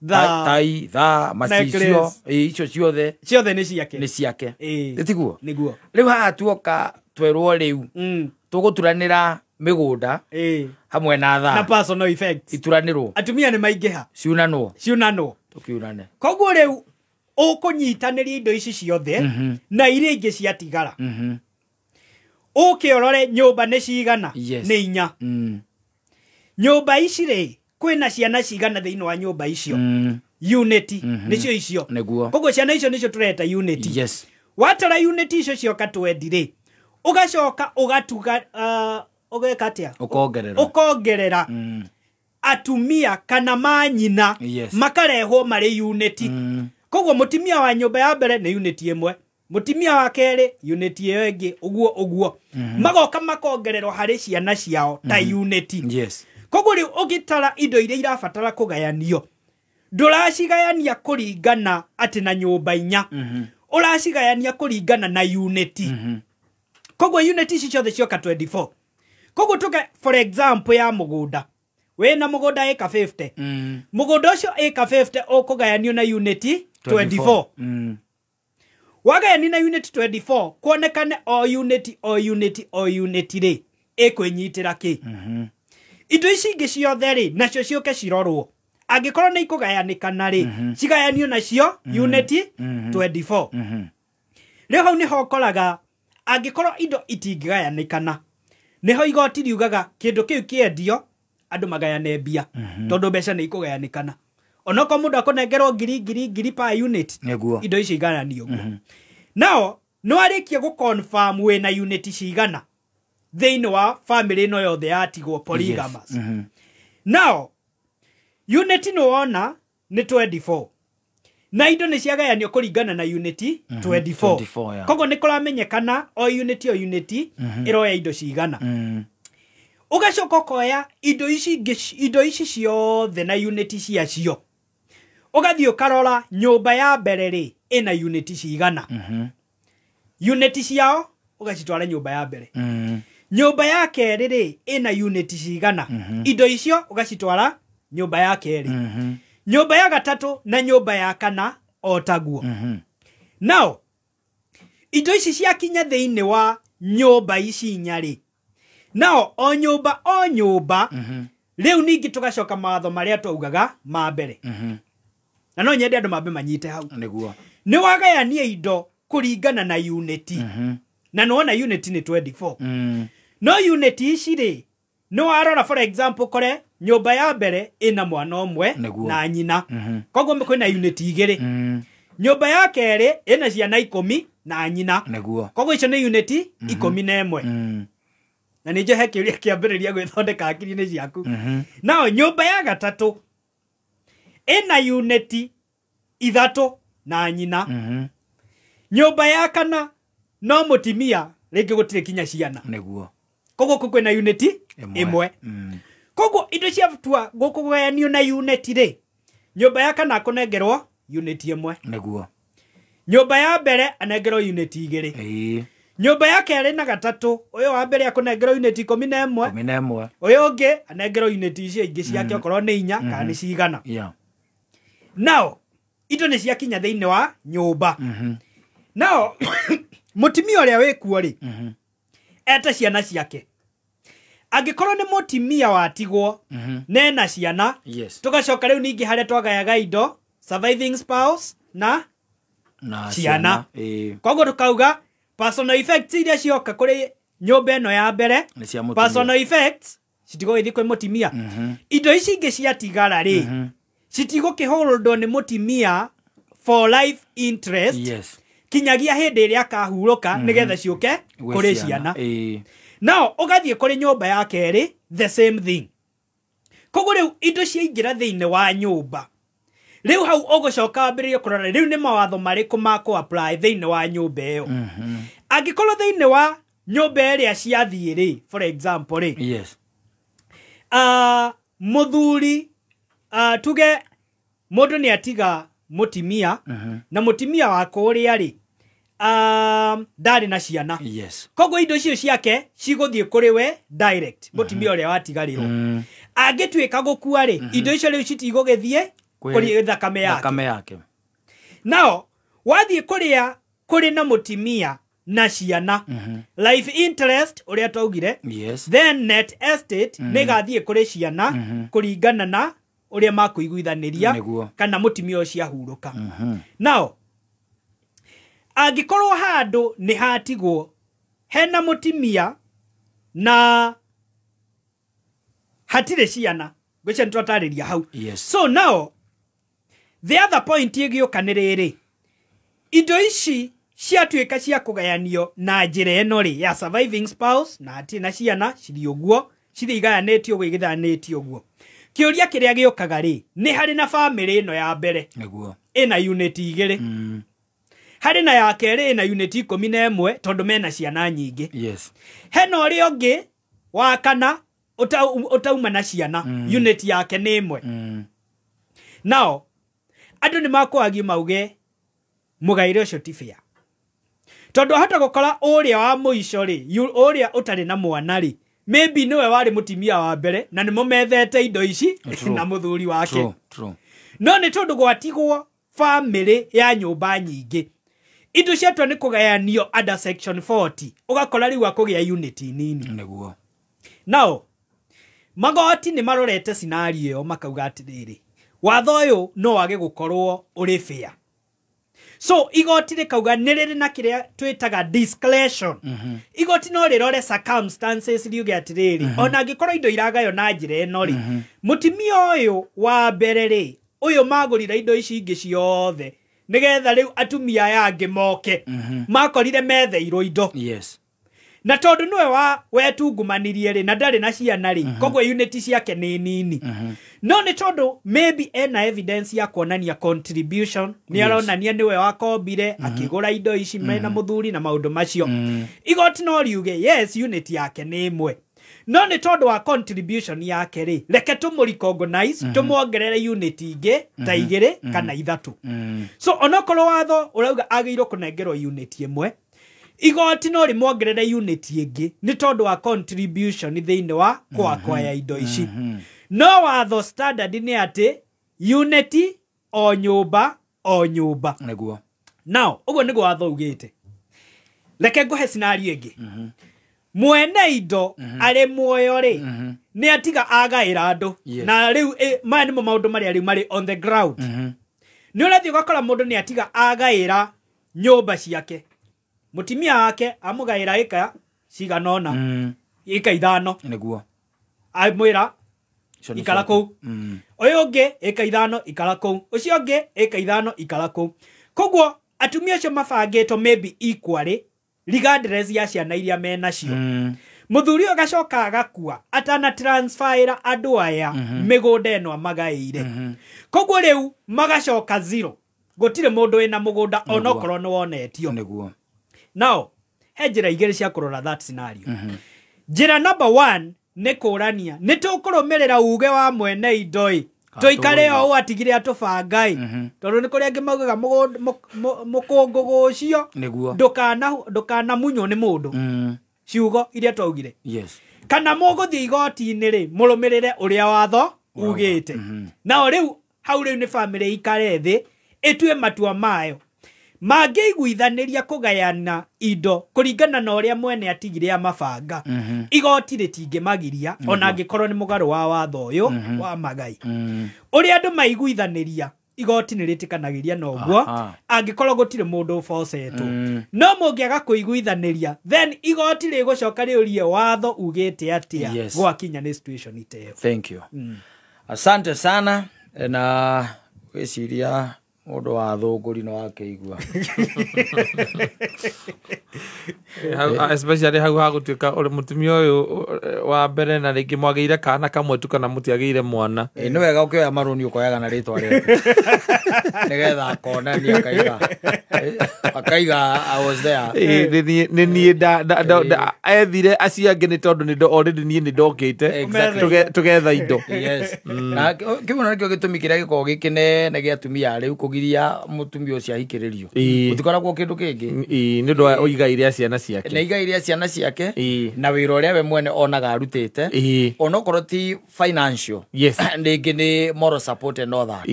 Speaker 1: tai macicio icio ciothe
Speaker 3: ni ciake
Speaker 1: nditiguo riu haha tuoka twerwo riu tuguturanira migunda hamwe na
Speaker 3: personal effects
Speaker 1: ituranirwo
Speaker 3: atumia ni maingiha ciunanwo
Speaker 1: tukiunane
Speaker 3: koguo riu ukunyitanĩria indo ici ciothe na iria ingĩ ciatigara ukiorore nyumba nĩ cigana nĩ 4 nyumba ici rĩ kwina ciana cigana thĩinĩ wa nyumba icio unit nicio icio koguo ciana icio nicio tureta unit watara unit icio cioka 20 rĩ ugacoka ugatuga ugekatia ukongerera atumia kana manyina makarehwo mari unit koguo mutimia wa nyumba ya mbere ni unit imwe mutimia wa keri unit iyo ingi uguo magoka makongererwo hari ciana ciao ta unit koguo riu ugitara indo iria irabatara kugayanio nduracigayania kuringana ati na nyumba 4 uracigayania kuringana na unit koguo unit ici ciothe cioka 24 koguo tuke for example ya mugunda wena mugunda eka 50 mugunda ucio eka 50 ukugayanio na unit 24 wagayani na unit 24 kuonekane o unit ri ikwinyitira ki indo ici ingĩ ciothe ri nacio cioke cirorwo angikorwo nĩ ikugayanikana ri cigayanio nacio unit 24 rĩu hau nĩho ũkoraga angikorwo indo itingĩgayanikana niho igoti riugaga kindu kiu kiendio andu magayane mbia tondu mbeca nĩ ikugayanikana onoko mundu akonengerwo ngiri per unit indo ici igayanio nao no arikie gu confirm we na unit cigana thĩinĩ wa family no yothe yatigwo polygamous nao unit no wona ni 24 na indo nĩ ciagayanio kũringana na unit 24 koguo nĩ kũramenyekana o unit iroya indo cigana ugacoka koya indo ici ciothe na unit ciacio ugathio karora nyumba ya mbere ri ina unit cigana unit ciao ugacitwara nyumba ya mbere nyumba ya keri ri ina unit cigana indo icio ugacitwara nyumba ya keri nyumba ya gatatu na nyumba ya kana otaguo nao indo ici ciakinya thĩinĩ wa nyumba ici nyari nao o nyumba riu ningi tugacoka matho maria twaugaga ma mbere na no nyende andu mambe manyite hau
Speaker 1: niguo
Speaker 3: ni wagayania indo kuringana na unit na nona unit ni 24 no unit ici ri no warora for example kore nyumba ya mbere ina mwana umwe na nyina koguo kwina unit igiri nyumba ya keri ina ciana 10 na nyina koguo icio ni unit 11 na nije hekiria kiambiriria gwithondeka akiri-ini ciaku nao nyumba ya gatatu ina unit 3 na nyina nyumba ya kana no mutimia ringi gutire kinya ciana koguo kwina unit imwe koguo indo cia tua gukugayanio na unit ri nyumba ya kana kunengerwo unit imwe nyumba ya mbere anengerwo unit igiri nyumba yake arĩ na gatatu uyu wa mbere akunengerwo unit 11 uyu ungi anengerwo unit icio ingĩ ciake okorwo nĩ 4 kana nĩ cigana nao indo nĩ ciakinya thĩinĩ wa nyũmba nao mũtumia ũrĩa wĩkuo rĩ ete ciana ciake angĩkorwo nĩ mũtumia watigwo nena ciana tugacoka rĩu ningĩ harĩa twagayaga indo surviving spouse na ciana koguo tukauga personal effects iria cioka kũrĩ nyũmba ĩno ya mbere personal effects citigũgĩthiĩ kwĩ mũtumia indo ici ingĩ ciatigara rĩ citigũkĩhũrũndwo nĩ mũtumia for life interest kinyagia hĩndĩ ĩrĩa akahurũka nĩgetha ciũke kũrĩ ciana nao ũgathiĩ kũrĩ nyũmba ya kerĩ the same thing koguo rĩu indo ciaingĩra thĩinĩ wa nyũmba rĩu hau ũgũcoka wambĩrĩrie kũrora rĩu nĩ mawatho marĩkũ ma kũ-apply thĩinĩ wa nyũmba ĩyo angĩkorwo thĩinĩ wa nyũmba ĩrĩa ciathiĩ rĩ for example rĩ mũthuri tuge mũndũ nĩ atiga mũtumia na mũtumia wake ũrĩa rĩ ndarĩ na ciana koguo indo icio ciake cigũthiĩ kũrĩ we direct mũtumia ũrĩa watigarĩrwo angĩtuĩka gũkua rĩ indo icio rĩu citigũgĩthiĩ kũrĩ thakame yake nao wathiĩ kũrĩa kũrĩ na mũtumia na ciana life interest ũrĩa twaugire then net estate nĩ gathiĩ kũrĩ ciana kũringana na ũrĩa makũiguithanĩria kana mũtumia ũcio ahurũka nao angĩkorwo handũ nĩ hatigwo hena mũtumia na hatirĩ ciana gũcia nĩtwatarĩria hau so now the other point ĩgĩũka nĩ rĩrĩ indo ici ciatuĩka cia kũgayanio na njĩra ĩno rĩ ya surviving spouse na hatirĩ na ciana cirĩ ũguo cirĩ igayanĩtio ũguo igĩthanĩtio ũguo kĩũria kĩrĩa gĩũkaga rĩ nĩ harĩ na family ĩno ya mbere ĩna unit igĩrĩ harĩ na ya kerĩ ĩna unit 11 tondũ mena ciana nyingĩ hena ũrĩa ũngĩ wa kana ũtauma na ciana unit yake nĩ ĩmwe nao andũ nĩ makũagi mauge mũgaĩre ũcio ti fair tondũ hata gũkora ũrĩa wa mũico rĩ ũrĩa ũtarĩ na mwana rĩ maybe nĩwe warĩ mũtumia wa mbere na nĩ mũmethete indo ici na mũthuri wake no nĩ tondũ gwatigwo family ya nyũmba nyingĩ indo ciatua nĩ kũgayanio under section 40 ũgakora rĩu akũgĩa unit nini nao magoti nĩ marorete scenario ĩyo makauga atĩrĩrĩ watho ũyũ no wage gũkorwo ũrĩ fair so igoti rĩkauga nĩ rĩrĩ na kĩrĩa twĩtaga discretion igoti no rĩrore circumstances riuge atĩrĩrĩ ona angĩkorwo indo iragayo na njĩra ĩno rĩ mũtumia ũyũ wa mbere rĩ ũyũ magũrire indo ici ingĩ ciothe nĩgetha rĩu atumia yangĩ moke makorire metheirwo indo na tondũ nĩwe wetungumanirie rĩ na ndarĩ na ciana rĩ koguo unit ciake nĩ nini no nĩ tondũ maybe ena evidence ya kuonania contribution nĩ aronania nĩwe wakombire akĩgũra indo ici mena mũthuri na maũndũ macio igoti no riuge yes unit yake nĩ ĩmwe no nĩ tondũ wa contribution yake rĩ reke tũmũrecognize tũmuongerere unit ingĩ ta 2 kana 3 so onokorwo watho ũrauga agĩrĩirwo kũnengerwo unit ĩmwe igoti no rĩmuongerere unit ingĩ nĩ tondũ wa contribution thĩinĩ wa kwakwaya indo ici no watho standard nĩ atĩ unit o nyũmba nĩguo now ũguo nĩguo watho ugĩte reke ngũhe scenario ĩngĩ mwene indo arĩ muoyo rĩ nĩ atiga agaĩra andũ na rĩu maya nĩmo maũndũ marĩa rĩu marĩ on the ground nĩ ũrathiĩ ũgakora mũndũ nĩ atiga agaĩra nyũmba ciake mũtumia wake amũgaĩra ĩka cigana ũna ĩka 5
Speaker 1: nĩguo
Speaker 3: amwĩra ikara kũu ũyũ ũngĩ ĩka 5 ikara kũu ũcio ũngĩ ĩka 5 ikara kũu koguo atumia acio mabangĩtwo maybe equally regardless ya ciana iria menacio mũthuri ũyũ agacoka agakua atana transfer andũ aya mĩgũnda ĩno amagaĩire koguo rĩu magacoka 0 gũtirĩ mũndũ wĩna mũgũnda onokorwo nĩ wonetio
Speaker 1: nĩguo
Speaker 3: now he njĩra igĩrĩ cia kũrora that scenario njĩra number 1 nĩ kũrania nĩ tũkũrũmĩrĩra uge wa mwene indo toikare o atigire atubangai tondu ni kuria ngimaugaga mukungu gucio ndukana munyo ni mundu ciugo iria twaugire kana muguthie igoti-ini ri murumirire uria watho ugite na riu hau riu ni family ikare thi itue matua mayo mangĩiguithaniria kũgayana indo kũringana na ũrĩa mwene atigire amabanga igoti rĩtingĩmagiria ona angĩkorwo nĩ mũgarũ wa watho ũyũ wa magai ũrĩa andũ maiguithaniria igoti nĩ rĩtĩkanagĩria na ũguo angĩkorwo gũtirĩ mũndũ ũbocetwo no mũngĩaga kũiguithaniria then igoti rĩgũcoka rĩũrie watho ugĩte atĩa gwakinya nĩ situation iteyo.
Speaker 1: Thank you. Asante sana na wĩciria mundu wa thunguri no akeigua
Speaker 2: especially hau hagutuika uri mutumia uyu wa mbere na ringi mwageire kana kamwe tu kana mutiageire mwana
Speaker 1: ni wega ukioya maruni ukoyaga na ritwa rĩaku nigetha akonania akaiga I was there
Speaker 2: ni ethire aciange ni tondu ni already ni ndokite tugetha indo
Speaker 1: na kiuna nikio gitumi kiria giko gikinene gia tumia riu kugiria mutumia ucio ahikiririo utikoragwo kindu kingi
Speaker 2: ni ndu oiga iria ciana ciake
Speaker 1: na iga iria ciana ciake na wira uria we mwene onaga arutite onokorwo ti financial ndingi ni moral support and all that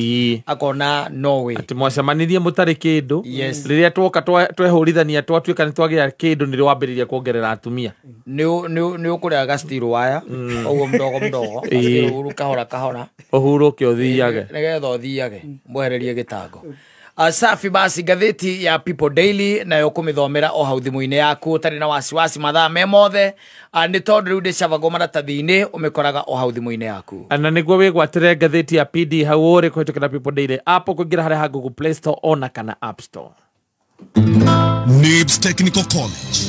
Speaker 1: akona no way
Speaker 2: ati mwacamanirie mutari kindu riria twoka twehurithania twatuika ni twagia kindu ni wambiriria kuongerera atumia
Speaker 1: ni ukuria ga steel wire oguo mdogo uru kahora
Speaker 2: uhuruke uthiage
Speaker 1: nigetha uthiage mwehererie gitango. Safi basi gatheti ya People Daily nayo kumithomera o hau thimu-ini yaku utari na wasiwasi mathaa me mothe ni tondu riu ndicabago maratathi-ini umikoraga o hau thimu-ini yaku
Speaker 2: na niguo wigwatire gatheti ya PD hau uri kuhitukira People Daily app kuingira haria ha Google Play Store ona kana App Store.
Speaker 5: NIBS Technical College.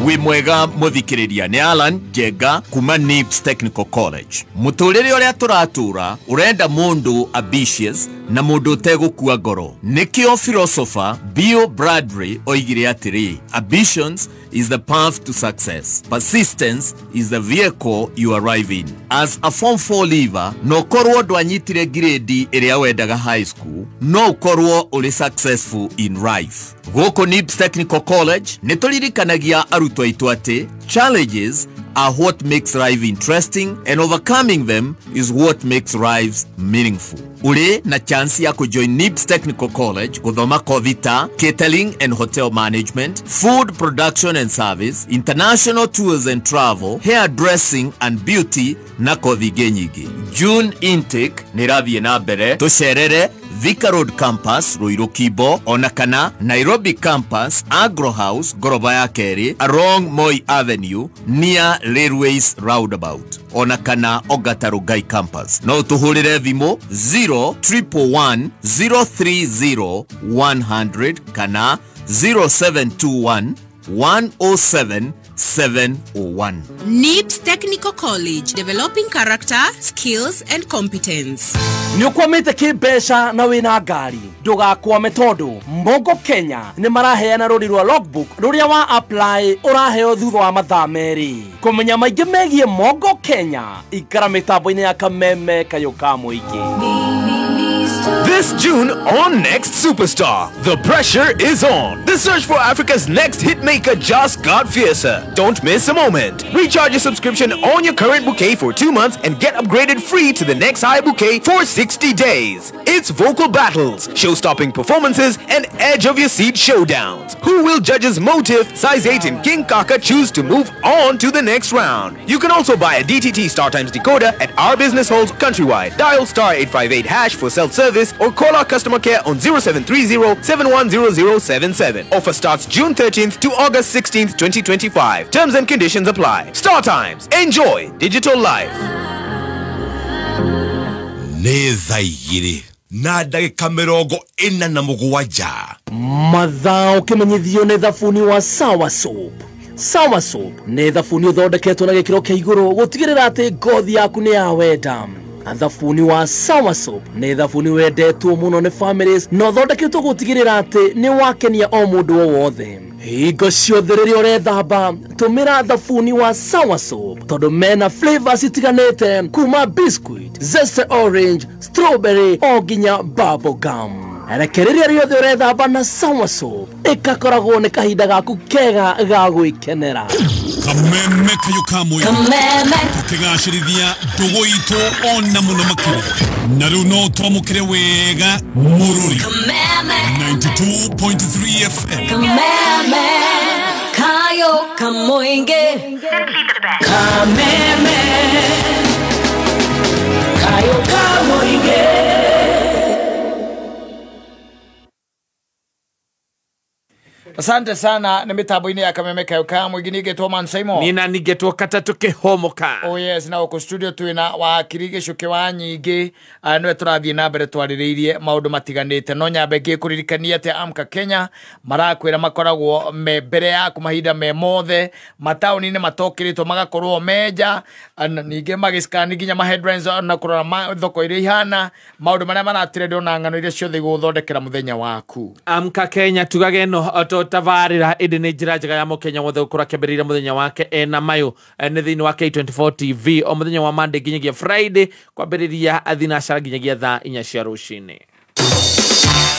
Speaker 7: We mwega muthikiriria ni Alan Jega kuma NIBS Technical College. Muturire uria turatura urenda mundu ambitious na mundu utegukua ngoro. Nikio philosopher Bill Bradbury oigire atiri, ambitions is the path to success. Persistence is the vehicle you arrive in. As a Form 4 leaver, no korwo dwanyitire grade iria wendaga high school, no korwo uri successful in life. Goko NIBS Technical College, nituririkanagia arutwo aitu ati, challenges are what makes life interesting and overcoming them is what makes lives meaningful. Uri na chance ya kujoin NIBS Technical College kuthoma kothi ta catering and hotel management, food production and service, international tours and travel, hairdressing and beauty na kothi nyingi. June intake nirathie na mbere tucerere Thika Road Campus, Ruiru Kibo, ona kana Nairobi Campus, Agro House, Goroba ya Keri, along Moi Avenue, near Railways Roundabout, ona kana Ogatarugai Campus. No tuhurire thimu 0111 030 100 kana 0721 107 701.
Speaker 8: NIBS Technical College, developing character, skills and competence.
Speaker 9: Niukwamite kibesha na wina ngari ndugakwame tondu Mongo Kenya ni maraheana ruri rwa logbook ruria wa apply uraheo thutha wa mathaa meri. Kumenya maingi megie Mongo Kenya ikara mitambo-ini ya Kameme Kayuka Muingi.
Speaker 10: This June on Next Superstar, the pressure is on. The search for Africa's next hitmaker just got fiercer. Don't miss a moment. Recharge your subscription on your current bouquet for 2 months and get upgraded free to the next high bouquet for 60 days. It's vocal battles, show-stopping performances, and edge-of-your-seat showdowns. Who will judges Motive, Size 8, and King Kaka choose to move on to the next round? You can also buy a DTT StarTimes decoder at our business halls countrywide. Dial *858# for self-service or call our customer care on 0730-710077. Offer starts June 13th to August 16th, 2025. Terms and conditions apply. StarTimes. Enjoy digital life.
Speaker 5: Nĩ thaa igĩrĩ na ndagĩka 47
Speaker 9: mathaa ũkĩmenyithio nĩ thabuni wa Sawa Soap. Sawa Soap nĩ thabuni ũthondeketwo na gĩkĩro kĩa igũrũ gũtigĩrĩra atĩ ngothi yaku nĩ ya wenda. Thabuni wa Sawa Soap nĩ thabuni wendetwo mũno nĩ families na ũthondeketwo gũtigĩrĩra atĩ nĩ wakenia o mũndũ o wothe. hingo ciothe rĩrĩa ũrethamba tũmĩra thabuni wa Sawa Soap tondũ mena flavors itiganĩte kuma biscuit, zesty orange, strawberry o nginya bubble gum. Reke rĩrĩa rĩothe ũrethamba na Sawa Soap ĩgakoragwo nĩ kahinda gaku kega ga gwĩkenera.
Speaker 5: Kameme kayo kamwe tukigacirithia ndugu itu ona muno makĩria na rĩu no twamũkĩre wega Mũrũri 92.3 FM.
Speaker 11: Kameme kayo kamoinge Kameme kayo kamoinge.
Speaker 1: Asante sana na mitambo-ini ya Kameme kayo kamwe ginĩgetwo Man Simon.
Speaker 2: Nina nigetwo Katatu Kĩhomoka.
Speaker 1: Oh yes, na uko studio twina wa Kirigisho Kiwa nyingi nwe turathie na mbere twarĩrĩirie maundu matiganĩte no nyambe ngĩkũririkania atĩ Amka Kenya marakwĩra makoragwo me mbere yaku mahinda me mothe mataũni-inĩ matokĩrĩtwo magakorwo menja ningĩ magĩscan nginya ma headlines na kũrora thoko iria ihana maundu marĩa maratirĩrio na ng'ano iria ciothe igũthondekera mũthenya waku.
Speaker 2: Amka Kenya tugage no tavarĩra ĩndĩ nĩ njĩra njega ya mũkenya wothe gũkorwo akĩambĩrĩria mũthenya wake ena mayũ nĩ thĩinĩ wa K24 TV o mũthenya wa Monday nginyagia Friday kwambĩrĩria thinacara nginyagia thaa 4 cia rũcinĩ.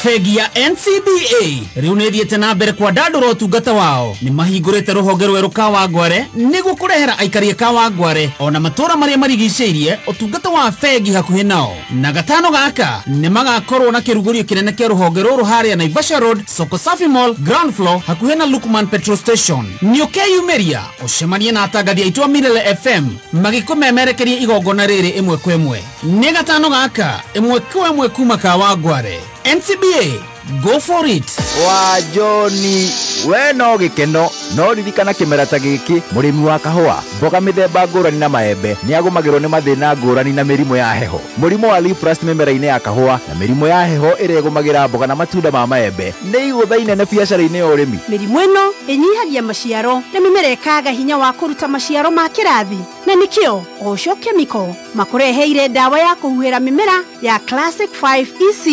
Speaker 12: Bengi ya NCBA riu nĩ thiĩte na mbere kwa ndandũra ũtungata wao nĩ mahingũrĩte rũhonge rwerũ Kawangware nĩguo kũrehera aikari Kawangware ona matũra marĩa marigicĩirie ũtungata wa bengi hakuhĩ nao na gatano gaka nĩ magakorwo na kĩrugũrio kĩnene kĩa rũhonge rũrũ harĩa Naivasha Road Soko Safi Mall ground floor hakuhĩ na Lukman petrol station. Nĩ ũkeyumĩria ũcemanie na atangathi aitũ a Milele FM magĩkũmemerekeria igongona rĩrĩ ĩmwe kwa ĩmwe. Nĩ gatano gaka ĩmwe kwa ĩmwe kuma Kawangware. NCBA, go for it.
Speaker 13: Wa Joni, we no gikeno no ririkana kimera ta giki murimi wa kahua mboga mithemba ngũrani na maembe ni agũmagĩrwo nĩ mathĩna ngũrani na mĩrimũ ya heho. Mũrimũ wa leaf rust mĩmera-inĩ ya kahua na mĩrimũ ya heho ĩrĩa ĩgũmagĩra mboga na matunda ma maembe nĩ igũtha inene biacara-inĩ ya ũrĩmi.
Speaker 14: Mĩrimũ ĩno ĩnyihagia maciaro na mĩmera ĩkaga hinya wa kũruta maciaro ma kĩrathi na nĩkĩo Osho Chemical makũreheire ndawa ya kũhuhĩra mĩmera ya Classic 5 EC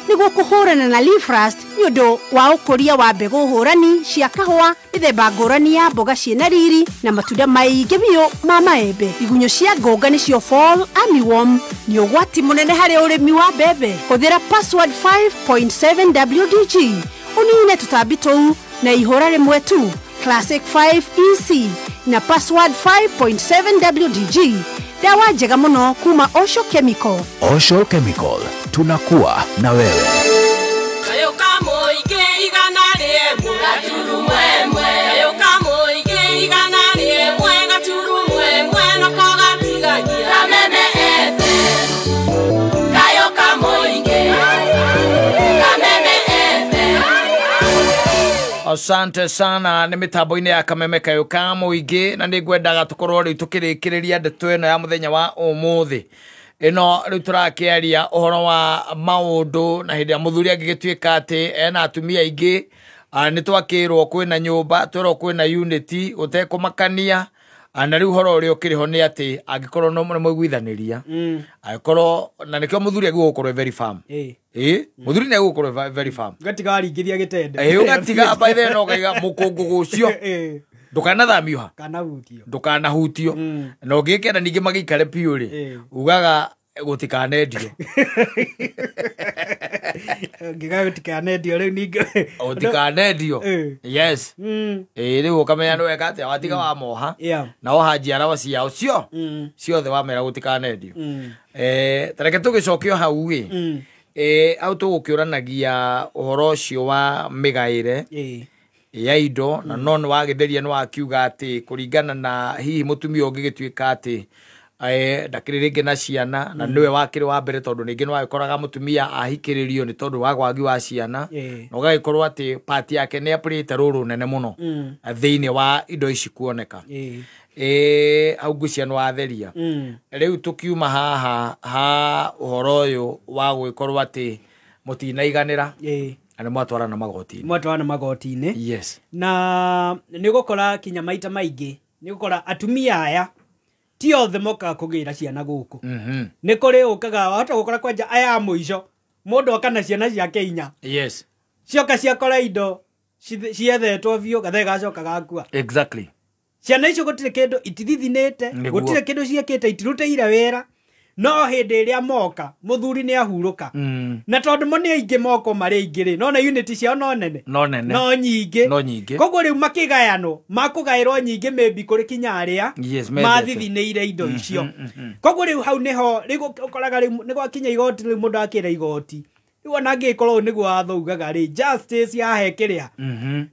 Speaker 14: nĩguo kũhũrana na leaf rust nĩ ũndũ wa ũkũria wa mbegũ hũrani cia kahua mĩthemba ngũrani ya mboga ciĩna riri na matunda maingĩ biũ ma maembe. Igunyũ cia ngũnga nĩcio fall armyworm nĩ ũgwati mũnene harĩ ũrĩmi wa mbembe. Hũthĩra password 5.7 WDG ũnine tũtambi tũu na ihũra rĩmwe tu Classic 5 EC na password 5.7 WDG. Dawa njega mũno kuma Osho Chemical.
Speaker 13: Osho Chemical, tunakuwa na wewe.
Speaker 11: Kayo kamoinge igana rĩmwe gaturu mwemwe. Kayo kamoinge igana rĩmwe gaturu mwemwe no kogatigagia Kameme FM. Kayo kamoinge Kameme FM.
Speaker 1: Asante sana nĩ mitambo-inĩ ya Kameme kayo ka mũingĩ na nĩ ngwendaga tũkorwo rĩu tũkĩrĩkĩrĩria ndeto ĩno ya mũthenya wa ũmũthĩ. Ĩno rĩu tũrakĩaria ũhoro wa maũndũ na hĩndĩ ya mũthuri angĩgĩtuĩka atĩ ena atumia aingĩ nĩ twakĩrwo kwĩna nyũmba twĩrwo kwĩna unity ũtekũmakania na rĩu ũhoro ũrĩa ũkĩrĩho nĩ atĩ angĩkorwo no mũiguithanĩria angĩkorwo na nĩkĩo mũthuri agĩgũkorwo very firm. Mũthuri nĩ agĩgũkorwo very firm.
Speaker 3: Gatigaringithia gĩtende.
Speaker 1: Ũgatiga by then ũkaiga mũkũngũ ũcio ndukanathamio ha ndukanahutio na ũngĩkenda ningĩ magĩikare piũ rĩ ugaga gũtikanendio
Speaker 3: gũtikanendio rĩu ningĩ
Speaker 1: gũtikanendio yes rĩu ũkamenya nĩ weka atĩa watiga wa moha na oha njiarwa ciao ciothe wamera gũtikanendio. Tareke tũgĩcokio hau ĩ au tũgũkĩũranagia ũhoro ũcio wa mĩgaĩre ya indo na no nĩ wagĩtheria nĩ wakiuga atĩ kũringana na hihi mũtumia ũngĩgĩtuĩka atĩ ndakĩrĩ rĩngĩ na ciana na nĩwe wakĩrĩ wa mbere tondũ ningĩ nĩ wagĩkoraga mũtumia ahikĩrĩrio nĩ tondũ wa wagi wa ciana na ũgagĩkorwo atĩ part yake nĩ apũrĩte rũrũ nene mũno thĩinĩ wa indo ici kuoneka. Au ngũcia nĩ watheria rĩu tũkiuma haha ha ũhoro ũyũ wa gũgĩkorwo atĩ mũtinaiganĩra ana mwatwarana
Speaker 3: magoti-inĩ.
Speaker 1: Yes.
Speaker 3: Na nĩ gũkora kinya maita maingĩ nĩ gũkora atumia aya ti othe moka kũgĩra ciana gũkũ. Nĩ kũrĩ ũkaga wahota gũkora kwanja aya mũico mũndũ oka na ciana ciake inya.
Speaker 1: Yes.
Speaker 3: Cioka ciakora indo ciethetwo biũ gathe gacoka gakua.
Speaker 1: Exactly.
Speaker 3: Ciana icio gũtirĩ kĩndũ itithithinĩte, gũtirĩ kĩndũ ciĩkĩte itirutĩire wĩra, no hĩndĩ ĩrĩa moka mũthuri nĩ ahurũka. Na tondũ mo nĩ aingĩ moko marĩ aingĩ-rĩ, nona unity ciao no nene, no nyingĩ. Koguo rĩu makĩgayanwo, makũgaĩrwo nyingĩ maybe kũrĩ kinya arĩa mathithinĩire indo icio. Koguo rĩu hau nĩho rĩu ũkoraga rĩu nĩ gwakinya igoti rĩu mũndũ akĩra igoti. Rĩu ona angĩkorwo nĩguo wathaugaga-rĩ, justice yahe kĩrĩa.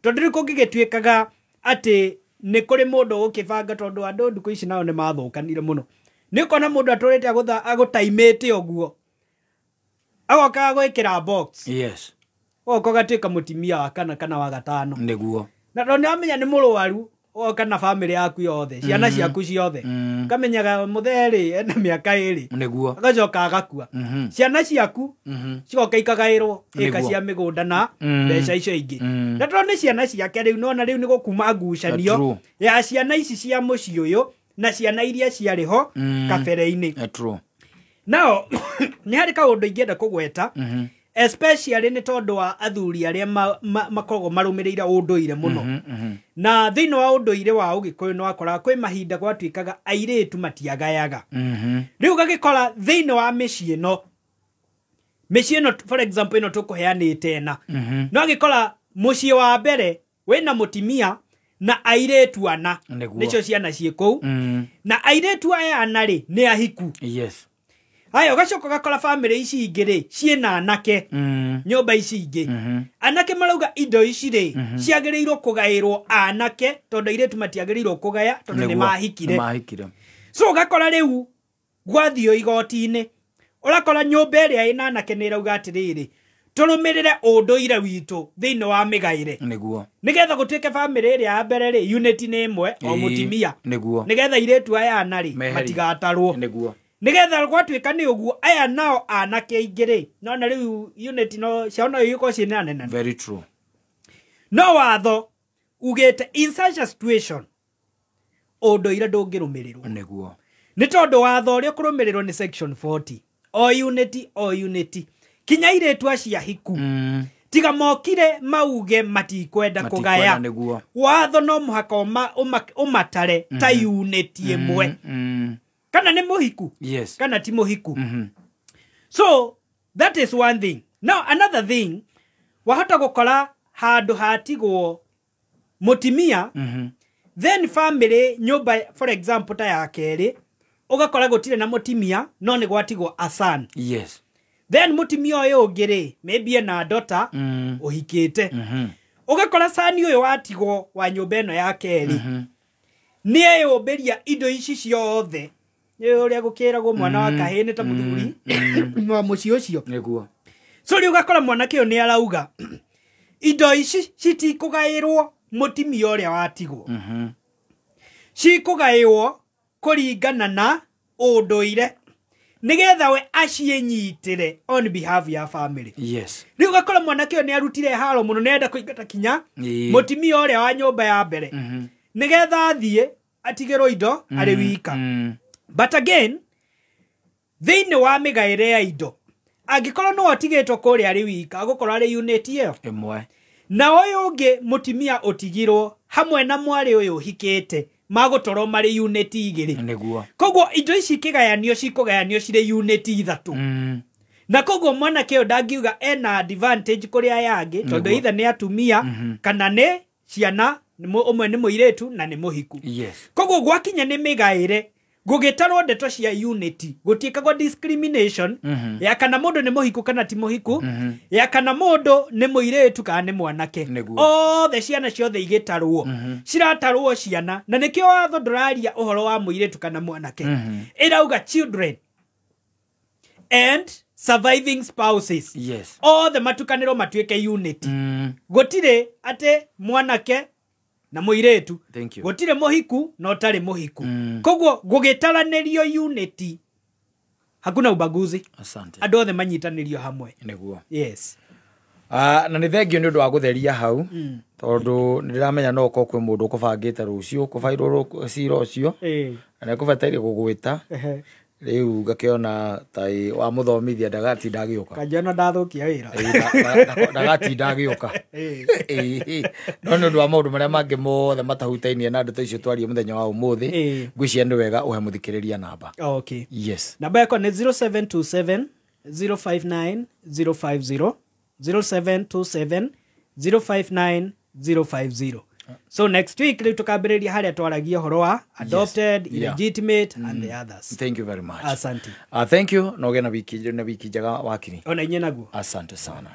Speaker 3: Tondũ rĩu kũngĩgĩtuĩkaga atĩ nĩ kũrĩ mũndũ ũkĩbanga, tondũ andũ ndukũ ici nao nĩ mathũkanire mũno. Nĩ ũkona mũndũ atũrĩte agũtaimĩte ũguo, agoka gwĩkĩra box.
Speaker 1: Yes.
Speaker 3: Oka gatuĩka mũtimia wa kana kana wa gatano.
Speaker 1: Nĩguo.
Speaker 3: Na tondũ nĩwamenya nĩ mũrwaru, oka na famĩlĩ yaku yothe, ciana ciaku ciothe. Kamenyaga mũthee-rĩ ena mĩaka 2.
Speaker 1: Nĩguo.
Speaker 3: Agacoka agakua. Ciana ciaku cigoka ikagaĩrwo ĩka cia mĩgũnda na mbeca icio ingĩ. Na tondũ nĩ ciana ciake rĩu nona rĩu nĩ gũkuma ngucanio ya ciana ici cia mũciĩ ũyũ na ciana iria ciarĩ ho kabere-inĩ. Nao nĩ harĩ kaũndũ ingĩenda kũgweta, especially nĩ tondũ wa athuri arĩa makoragwo marũmĩrĩire ũndũire mũno. Na thĩinĩ wa ũndũire wa Ũgĩkũyũ nĩ wakoraga kwĩ mahinda gwatuĩkaga airĩtu matiagayaga. Rĩu gagĩkora thĩinĩ wa mĩciĩ ĩno for example ĩno tũkũheanĩte ena, no gĩkora mũciĩ wa mbere wĩna mũtimia na airĩtu ana, nĩcio ciana ciĩ kũu, na airĩtu aya ana-rĩ nĩ ahiku.
Speaker 1: Yes.
Speaker 3: Haya ũgacoka gakora family ici ingĩ-rĩ ciĩna anake nyũmba ici ingĩ. Anake marauga indo ici-rĩ ciagĩrĩirwo kũgaĩrwo anake, tondũ airĩtu matiagĩrĩirwo kũgaya tondũ nĩ mahikire. So ũgakora rĩu gwathio igoti-inĩ, ũrakora nyũmba ĩrĩa ĩna anake nĩ ĩrauga atĩrĩrĩ, tũrũmĩrĩre ũndũire witũ thĩinĩ wa mĩgaĩre. Nĩgetha gũtuĩke family ĩrĩa ya mbere-rĩ unity nĩ ĩmwe o mũtimia. Nĩgetha airĩtu aya ana-rĩ matigatarwo. Nĩgetha gwatuĩka nĩ ũguo aya nao anake aingĩ-rĩ, nona rĩu unity no ciao no igĩkorwo ciĩ nene.
Speaker 1: Very true.
Speaker 3: No watho ugĩte in such a situation ũndũire ndũngĩrũmĩrĩrwo. Nĩ tondũ watho ũrĩa ũkũrũmĩrĩrwo nĩ section 40. O unity. Kinya airĩtu acio ahiku. Tiga mokire mauge matikwenda kũgaya. Watho no mũhaka ũmatare ta unity ĩmwe. Kana nĩ mũhiku?
Speaker 1: Yes.
Speaker 3: Kana ti mũhiku? So, that is one thing. Now, another thing, wahota gũkora handũ hatigwo mũtimia, then family nyũmba, for example, ta ya kerĩ, ũgakora gũtirĩ na mũtimia, no nĩ gwatigwo a son.
Speaker 1: Yes.
Speaker 3: Then mũtimia ũyũ ũngĩ-rĩ, maybe ena daughter, ũhikĩte. Ũgakora son ũyũ watigwo wa nyũmba ĩno ya kerĩ, nĩ eyũmbĩria indo ici ciothe. Ũrĩa gũkĩragwo mwana wa kahĩĩ nĩ ta mũthuri wa mũciĩ ũcio. So rĩu ũgakora mwanake ũyũ nĩ arauga indo ici citikũgaĩrwo mũtimia ũrĩa watigwo. Cikũgaĩrwo kũringana na ũndũire, nĩgetha we aciĩnyitĩre on behalf ya family.
Speaker 1: Yes.
Speaker 3: Rĩu ũgakora mwanake ũyũ nĩ arutire haro mũno, nĩenda kũingata kinya mũtimia ũrĩa wa nyũmba ya mbere, nĩgetha athiĩ atigĩrwo indo arĩ wika. But again, thĩinĩ wa mĩgaĩre ya indo, angĩkorwo no atigĩtwo kũrĩa arĩ wika, agũkorwo arĩ unity ĩyo
Speaker 1: ĩmwe,
Speaker 3: na ũyũ ũngĩ mũtimia ũtigirwo hamwe na mwarĩ ũyũ hikĩte, magũtorwo marĩ unity igĩrĩ. Koguo indo ici ikĩgayanio cikũgayanio cirĩ unity ithatũ. Na koguo mwanake ũyũ ndangiuga ena advantage kũrĩ aya angĩ, tondũ either nĩ atumia kana nĩ ciana, ũmwe nĩ mũirĩtu na nĩ mũhiku. Koguo gwakinya nĩ mĩgaĩre, gũgĩtarwo ndeto cia unity, gũtiĩkagwo discrimination ya kana mũndũ nĩ mũhiku kana ti mũhiku, ya kana mũndũ nĩ mũirĩtu kana nĩ mwanake. Othe ciana ciothe igĩtarwo, ciratarwo ciana, na nĩkĩo watho ndũraria ũhoro wa mũirĩtu kana mwanake. Ĩrauga children and surviving spouses.
Speaker 1: Yes.
Speaker 3: Othe matukanĩrwo matuĩke unity. Gũtirĩ atĩ mwanake na mũirĩtu, gũtirĩ mũhiku no tarĩ mũhiku. Koguo gũgĩtaranĩrio unity, hakuna ubaguzi. Andũ othe manyitanĩrio hamwe. Yes.
Speaker 1: Na nĩ thengio nĩ ũndũ wa gũtheria hau, tondũ nĩ ndĩramenya no ũkorwo kwĩ mũndũ ũkũbangĩte rũciũ kũbairwo cira ũcio, na nĩ kũbataire gũgwĩta riu ngakiona tai wa muthomithia ndagatinda agiuka
Speaker 3: kajana ndathukia wira
Speaker 1: ndagatinda agiuka no ndu wa maundu maria mangi mothe matahutainie na ndeto icio twarie muthenya wa umuthi ngwiciria ni wega uhe muthikiriria namba.
Speaker 3: Okay,
Speaker 1: yes,
Speaker 3: namba yako ni 0727 059 050 0727 059 050. So next week riu tukambiriria haria twaragia horo wa adopted, illegitimate and the others.
Speaker 1: Thank you very much.
Speaker 3: Asante.
Speaker 1: Thank you. No gena wiki njega wakiri.
Speaker 3: Ona inye naguo.
Speaker 1: Asante sana.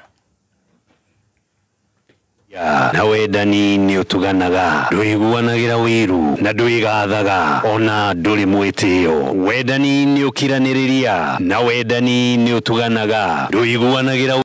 Speaker 15: na wendani ni utuganaga nduiguanagira wiru na nduigathaga ona nduri mwitio wendani ni ukiraniriria na wendani ni utuganaga nduiguanagira